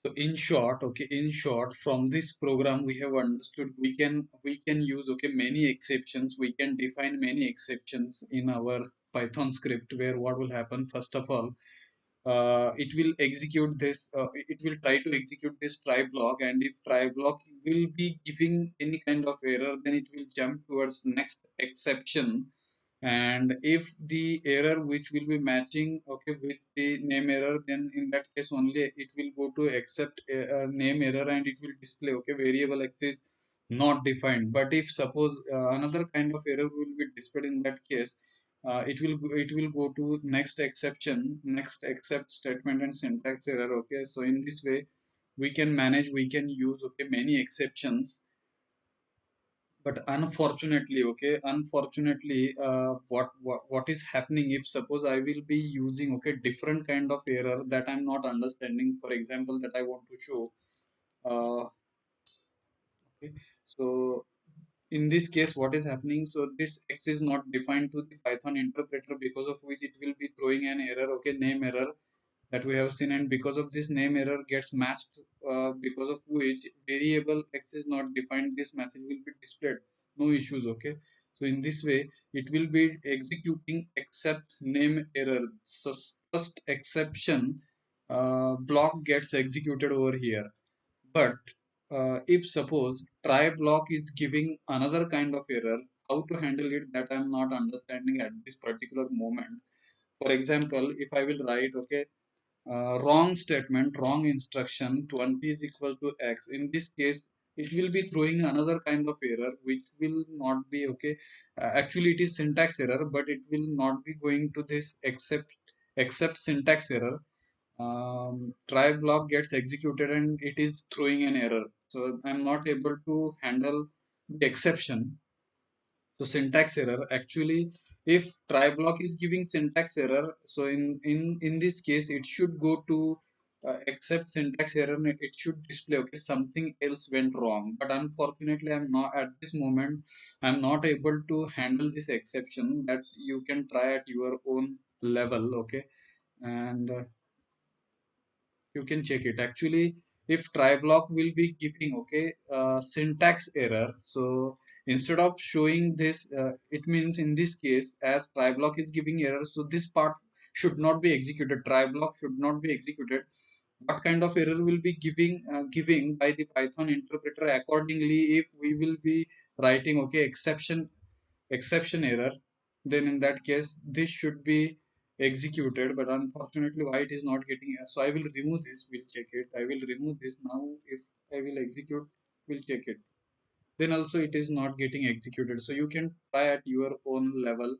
So in short, okay, in short, from this program we have understood, we can use, okay, many exceptions. We can define many exceptions in our Python script, where what will happen, first of all, it will execute this. It will try to execute this try block, and if try block will be giving any kind of error, then it will jump towards next exception. And if the error which will be matching, okay, with the name error, then in that case only it will go to accept name error, and it will display, okay, variable x is not defined. But if suppose another kind of error will be displayed, in that case it will go to next exception, next except statement, and syntax error. Okay, so in this way we can manage, we can use, okay, many exceptions. But unfortunately, okay, unfortunately, what is happening, if suppose I will be using, okay, different kind of error that I'm not understanding, for example, that I want to show. Okay, so in this case what is happening, so this x is not defined to the Python interpreter, because of which it will be throwing an error, okay, name error, that we have seen. And because of this name error gets matched, because of which variable x is not defined, this message will be displayed, no issues. Okay, so in this way it will be executing except name error. So first exception block gets executed over here. But if suppose try block is giving another kind of error, how to handle it, that I'm not understanding at this particular moment. For example, if I will write, okay, wrong statement, wrong instruction, 20 is equal to x. In this case, it will be throwing another kind of error, which will not be okay. Actually, it is syntax error, but it will not be going to this except syntax error. Try block gets executed and it is throwing an error. So I'm not able to handle the exception. So syntax error, actually, if try block is giving syntax error, so in this case it should go to accept syntax error and it should display, okay, something else went wrong. But unfortunately, I'm not at this moment, I'm not able to handle this exception. That you can try at your own level, okay. And you can check it. Actually, if try block will be giving, okay, syntax error, so instead of showing this, it means in this case, as try block is giving error, so this part should not be executed, try block should not be executed. What kind of error will be giving by the Python interpreter? Accordingly, if we will be writing, okay, exception error, then in that case this should be executed. But unfortunately, why it is not getting, so I will remove this, we'll check it. I will remove this now. If I will execute, we'll check it, then also it is not getting executed. So you can try at your own level.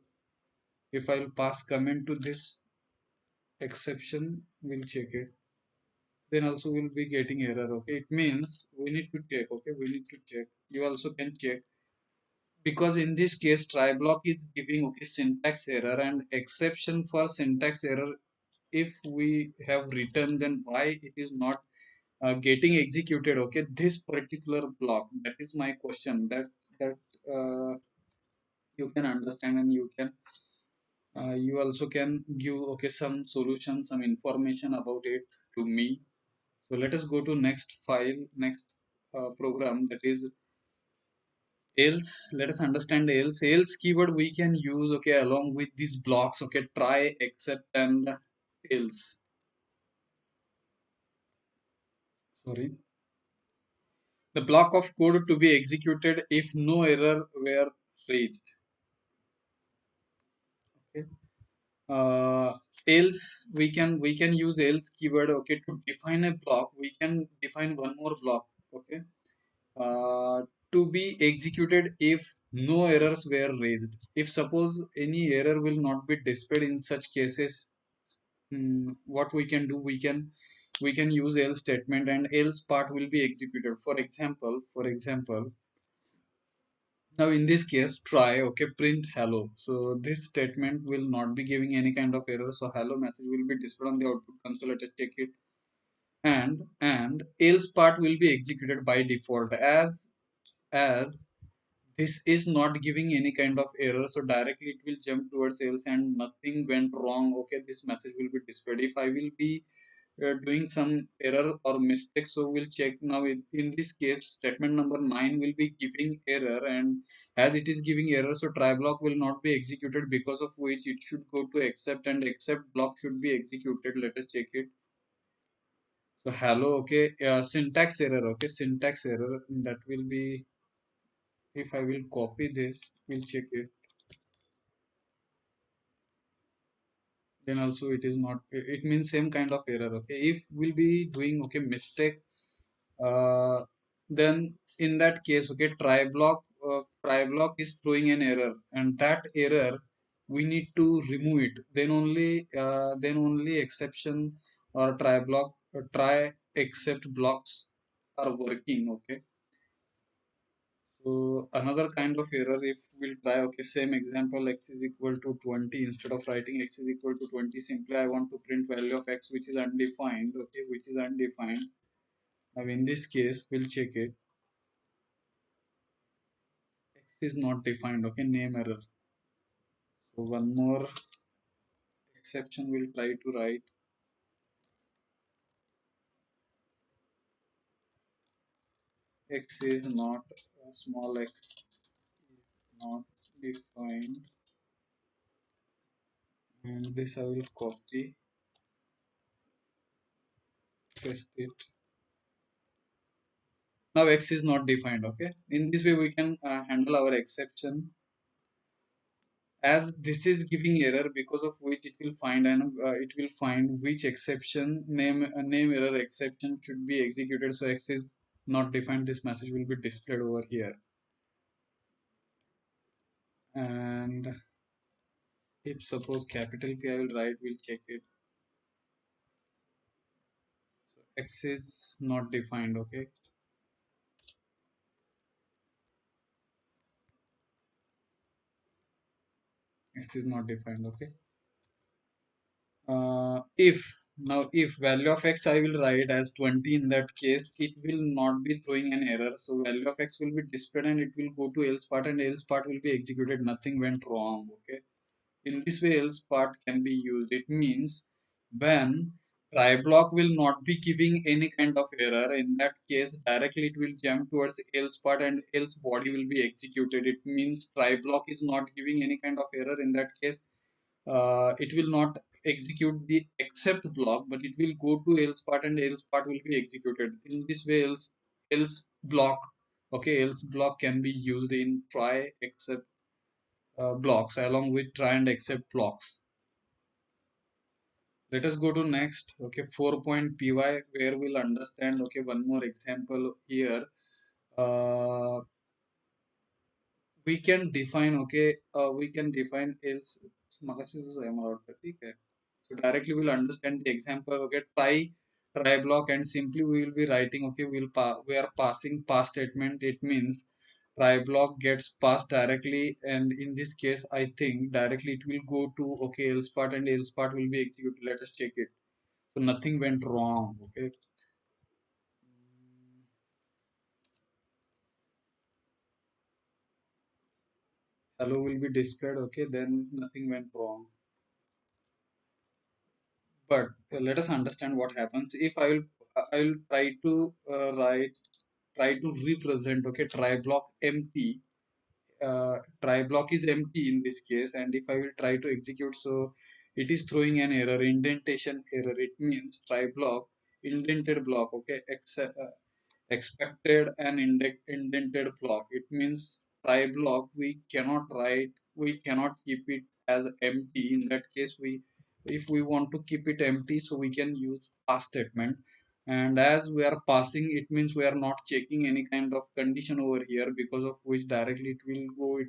If I'll pass comment to this exception, we'll check it, then also we'll be getting error. Okay, it means we need to check. Okay, we need to check. You also can check, because in this case try block is giving, okay, syntax error and exception for syntax error. If we have written, then why it is not getting executed, okay, this particular block? That is my question. That uh, you can understand, and you also can give, okay, some solution, some information about it to me. So let us go to next file, next program, that is else. Let us understand else keyword we can use, okay, along with these blocks, okay, try, except, and else. Sorry, the block of code to be executed if no error were raised. Okay, uh, else we can use else keyword, okay, to define a block. We can define one more block, okay, uh, to be executed if no errors were raised. If suppose any error will not be displayed in such cases, what we can do, we can use else statement, and else part will be executed. For example, now in this case try, okay, print hello. So this statement will not be giving any kind of error, so hello message will be displayed on the output console. Let us check it. And else part will be executed by default, as this is not giving any kind of error, so directly it will jump towards else and nothing went wrong, okay, this message will be displayed. If I will be doing some error or mistake, so we'll check now. In this case, statement number 9 will be giving error, and as it is giving error, so try block will not be executed, because of which it should go to accept, and accept block should be executed. Let us check it. So hello, okay, syntax error, okay, syntax error, that will be, if I will copy this, we'll check it, then also it is not, it means same kind of error. Okay, if we'll be doing, okay, mistake, uh, then in that case, okay, try block is throwing an error, and that error we need to remove it. Then only exception or try block, try except blocks are working. Okay, so another kind of error, if we'll try, okay, same example, x is equal to 20. Instead of writing x is equal to 20, simply I want to print value of x which is undefined, okay, which is undefined. Now in this case, we'll check it. X is not defined, okay, name error. So one more exception we'll try to write. X is not, small x is not defined, and this I will copy, paste it. Now x is not defined, okay. In this way we can handle our exception. as this is giving error, because of which it will find it will find which exception name error exception should be executed. So X is not defined, this message will be displayed over here. And if suppose capital P, I will write, we'll check it. X is not defined. Okay, X is not defined. Okay, if now if value of X I will write as 20, in that case it will not be throwing an error. So value of X will be displayed and it will go to else part, and else part will be executed, nothing went wrong. Okay, in this way else part can be used. It means when try block will not be giving any kind of error, in that case directly it will jump towards else part and else body will be executed. It means try block is not giving any kind of error, in that case it will not execute the except block, but it will go to else part and else part will be executed. In this way else block, okay, else block can be used in try except blocks along with try and except blocks. Let us go to next, okay, 4.py, where we'll understand, okay, one more example here. uh, we can define, okay, we can define else मगाशी जसं आहे मला वाटतं, ठीक आहे. So directly we'll understand the example. Okay, try block, and simply we will be writing, okay, we are passing pass statement. It means try block gets passed directly, and in this case I think directly it will go to, okay, else part, and else part will be executed. Let us check it. So nothing went wrong. Okay, hello will be displayed. Okay, then nothing went wrong. But let us understand what happens if I will try to try to represent, okay, try block empty. Try block is empty in this case, and if I will try to execute, so it is throwing an error, indentation error. It means try block indented block, okay, expected an indented block. It means try block we cannot keep it as empty. In that case, if we want to keep it empty, so we can use pass statement. And as we are passing, it means we are not checking any kind of condition over here, because of which directly it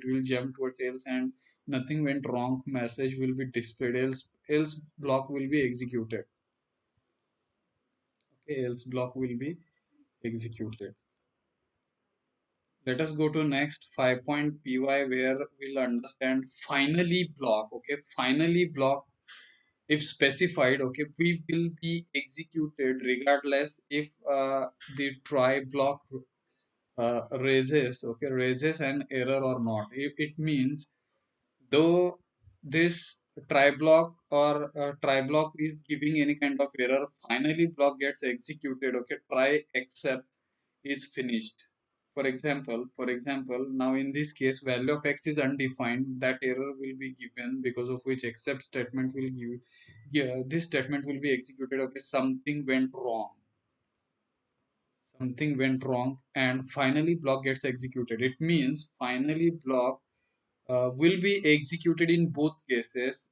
will jump towards else, and nothing went wrong message will be displayed, else block will be executed. Okay, else block will be executed. Let us go to next 5.py, where we'll understand finally block. Okay, finally block, if specified, okay, we will be executed regardless if the try block raises an error or not. If it means though this try block or try block is giving any kind of error, finally block gets executed. Okay, try except is finished. For example, now in this case value of X is undefined, that error will be given, because of which except statement will give, yeah, this statement will be executed. Okay, something went wrong, and finally block gets executed. It means finally block will be executed in both cases.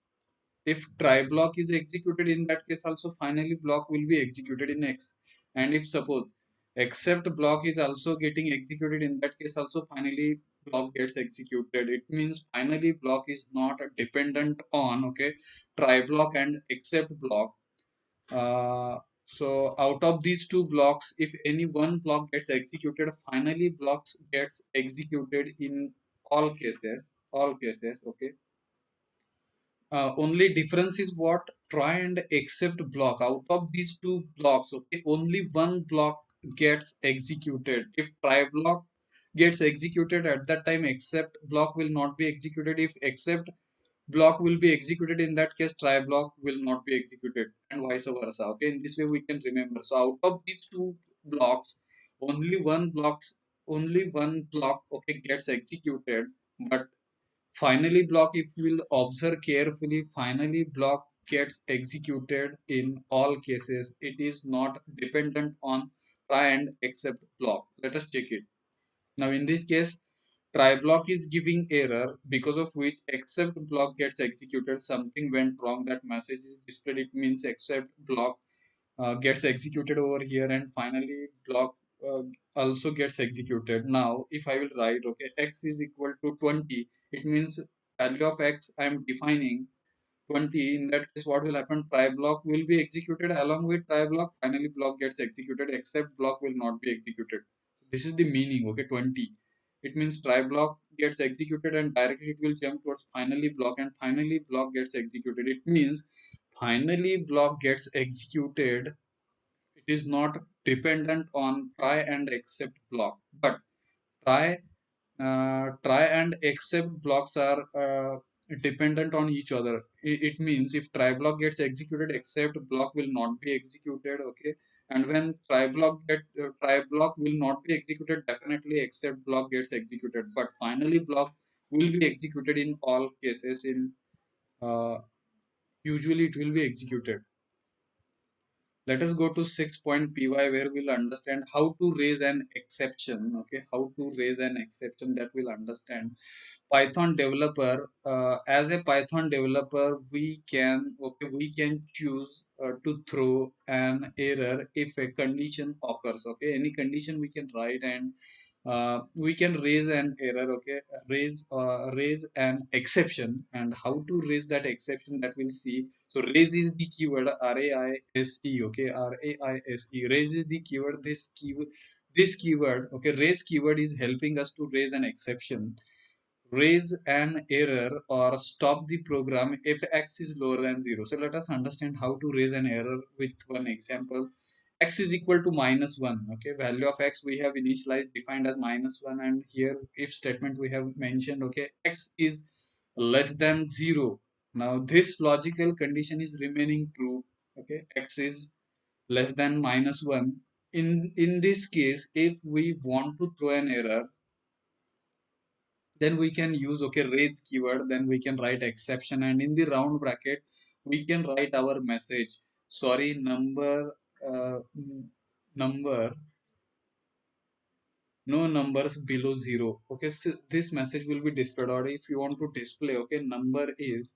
If try block is executed, in that case also finally block will be executed in X. And if suppose except block is also getting executed, in that case also finally block gets executed. It means finally block is not dependent on, okay, try block and except block. So out of these two blocks, if any one block gets executed, finally blocks gets executed in all cases. Okay, only difference is what, try and except block, out of these two blocks, okay, only one block gets executed. If try block gets executed, at that time except block will not be executed. If except block will be executed, in that case try block will not be executed, and vice versa. Okay, in this way we can remember. So out of these two blocks, only one block, okay, gets executed. But finally block, if we'll observe carefully, finally block gets executed in all cases. It is not dependent on try and except block. Let us check it. Now in this case, try block is giving error because of which except block gets executed. Something went wrong, that message is displayed. It means except block gets executed over here, and finally block uh, also gets executed. Now if I will write, okay, x is equal to 20, it means value of x I am defining 20. In that case, what will happen? Try block will be executed along with try block. Finally, block gets executed, except block will not be executed. This is the meaning, okay, 20. It means try block gets executed and directly it will jump towards finally block, and finally block gets executed. It means finally block gets executed. It is not dependent on try and except block, but try try and except blocks are dependent on each other. It means if try block gets executed, except block will not be executed. Okay, and when try block will not be executed, definitely except block gets executed. But finally, block will be executed in all cases. In uh, usually, it will be executed. Let us go to 6.py where we'll understand how to raise an exception. Okay, how to raise an exception, that we'll understand. Python developer, as a Python developer, we can choose to throw an error if a condition occurs. Okay, any condition we can write, and we can raise an error. Okay, raise an exception. And how to raise that exception, that we'll see. So raise is the keyword, raise. Okay, raise, raise is the keyword. This keyword, okay, raise keyword is helping us to raise an exception, raise an error, or stop the program if x is lower than 0. So let us understand how to raise an error with one example. X is equal to -1. Okay, value of x we have initialized, defined as -1, and here if statement we have mentioned, okay, x is less than 0. Now this logical condition is remaining true. Okay, x is less than -1. In this case, if we want to throw an error, then we can use, okay, raise keyword, then we can write exception, and in the round bracket we can write our message. Sorry, number, no numbers below 0. Okay, so this message will be displayed. Or if you want to display, okay, number is,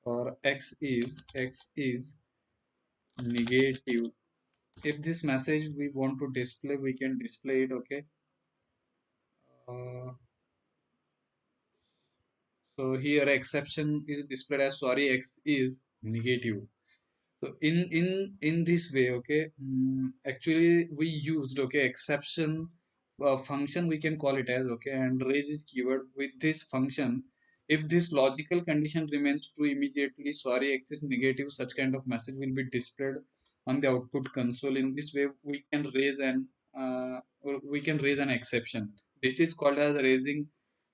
or x is negative. If this message we want to display, we can display it. Okay, uh, so here exception is displayed as, sorry, x is negative. So in this way, okay, actually we used, okay, exception function, we can call it as, okay, and raise is keyword. With this function, if this logical condition remains true, immediately, sorry, x is negative, such kind of message will be displayed on the output console. In this way, we can raise an exception. This is called as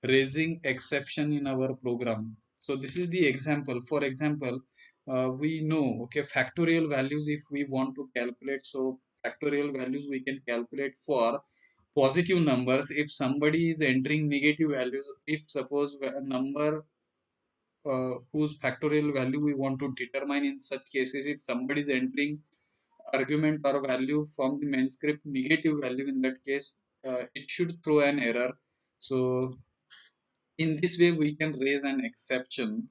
raising exception in our program. So this is the example. For example, we know, okay, factorial values if we want to calculate. So factorial values we can calculate for positive numbers. If somebody is entering negative values, if suppose a number whose factorial value we want to determine, in such cases, if somebody is entering argument or value from the main script negative value, in that case it should throw an error. So in this way we can raise an exception.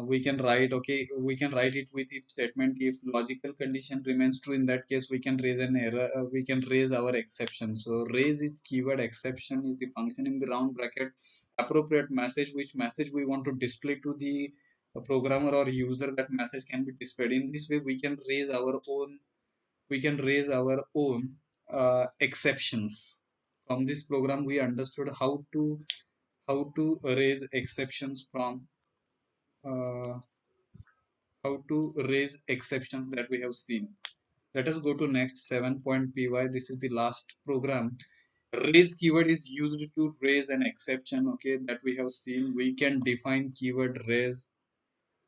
We can write, okay, we can write it with if statement. If logical condition remains true, in that case we can raise an error, we can raise our exception. So raise is keyword, exception is the function, in the round bracket appropriate message, which message we want to display to the programmer or user, that message can be displayed. In this way we can raise our own exceptions. From this program we understood how to raise exceptions from uh, how to raise exceptions that we have seen. Let us go to next 7.py. This is the last program. Raise keyword is used to raise an exception. Okay, that we have seen. We can define keyword raise,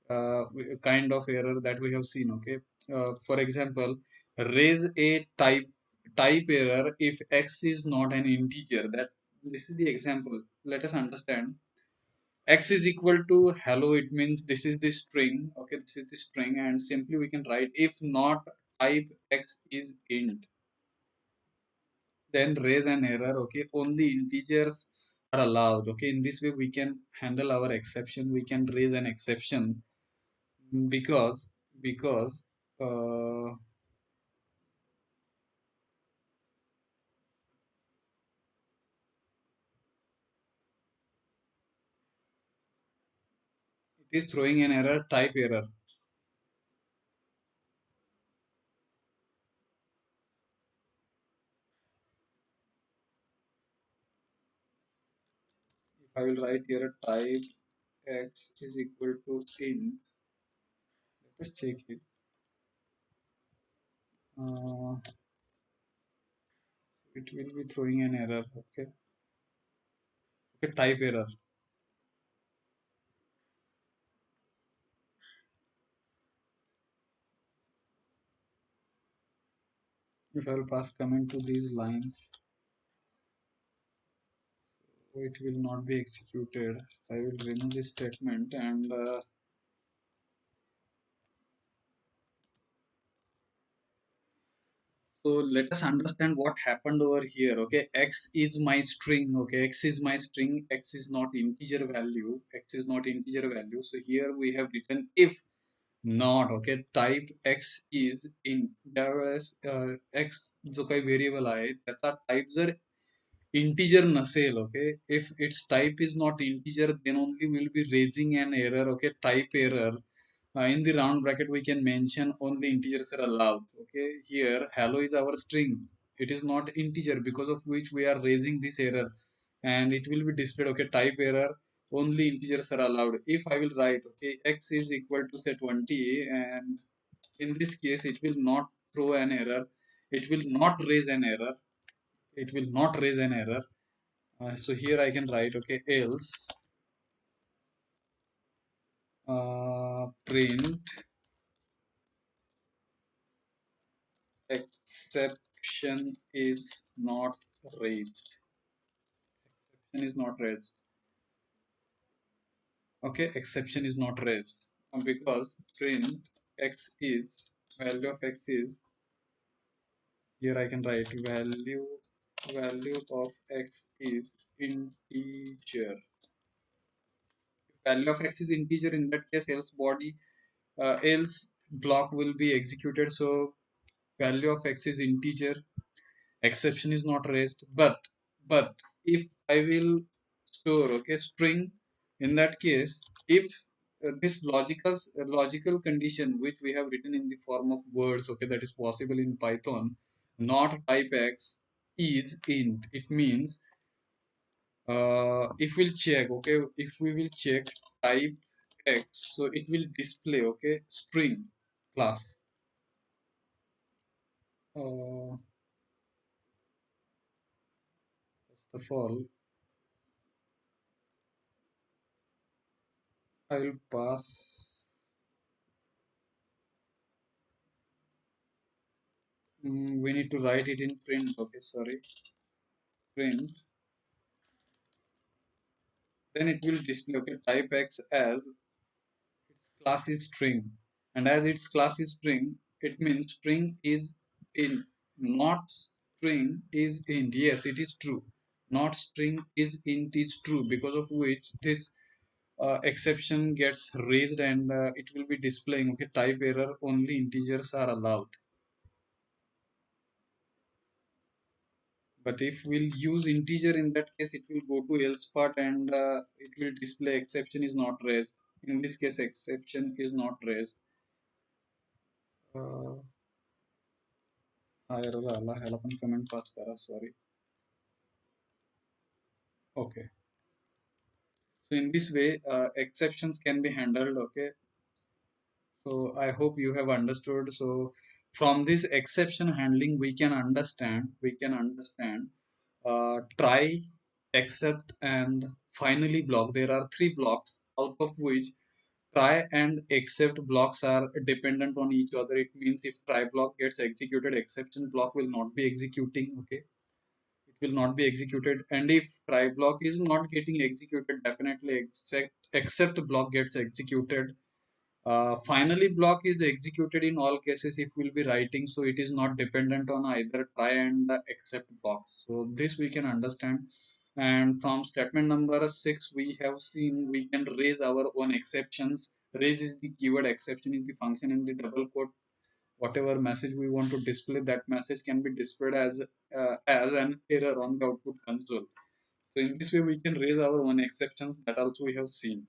kind of error that we have seen. Okay, for example, raise a type error if x is not an integer. That this is the example. Let us understand. X is equal to hello, it means this is the string. Okay, this is the string, and simply we can write if not type x is int, then raise an error. Okay, only integers are allowed. Okay, in this way we can handle our exception. We can raise an exception because uh, it is throwing an error, type error. If I will write here type x is equal to in, let us check it. Uh, it will be throwing an error. Okay, okay, type error. If I will pass comment to these lines, it will not be executed. I will remove this statement and so let us understand what happened over here. Okay, x is my string. Okay, x is my string. X is not integer value. X is not integer value. So here we have written if not. Okay, type x is int. त्यावेळेस x जो काही variable आहे त्याचा type जर integer नसेल, okay, if its type is not integer, then only we'll be raising an error. Okay, type error. In the round bracket we can mention only integers are allowed. Okay, here hello is our string, it is not integer, because of which we are raising this error and it will be displayed. Okay, type error, only integers are allowed. If I will write, okay, x is equal to say 20, and in this case it will not throw an error, it will not raise an error, it will not raise an error. So here I can write, okay, else print exception is not raised. Exception is not raised. Okay, exception is not raised because print x is, value of x is, here I can write value of x is integer. Value of x is integer, in that case else body else block will be executed. So value of x is integer, exception is not raised. But if I will store, okay, string, in that case, if this logical condition which we have written in the form of words, okay, that is possible in Python, not type x is int, it means if we'll check, okay, if we will check type x, so it will display, okay, string class. First of all, I will pass. We need to write it in print. Okay, sorry, print. Then it will display. Okay, type x as its class is string, and as its class is string, it means string is int, not string is int. Yes, it is true. Not string is int is true, because of which this exception gets raised and it will be displaying, okay, type error, only integers are allowed. But if we'll use integer, in that case it will go to else part and it will display exception is not raised. In this case exception is not raised. uh, हा error आला, ह्याला पण comment pass करा, sorry. Okay, so in this way exceptions can be handled. Okay, so I hope you have understood. So from this exception handling we can understand try, except, and finally block. There are three blocks, out of which try and except blocks are dependent on each other. It means if try block gets executed, exception block will not be executing. Okay, it will not be executed. And if try block is not getting executed, definitely except block gets executed. Finally block is executed in all cases if we'll be writing, so it is not dependent on either try and the except blocks. So this we can understand. And from statement number 6 we have seen we can raise our own exceptions. Raise is the keyword, exception is the function in the double quote. Whatever message we want to display, that message can be displayed as an error on the output console. So in this way we can raise our own exceptions, that also we have seen.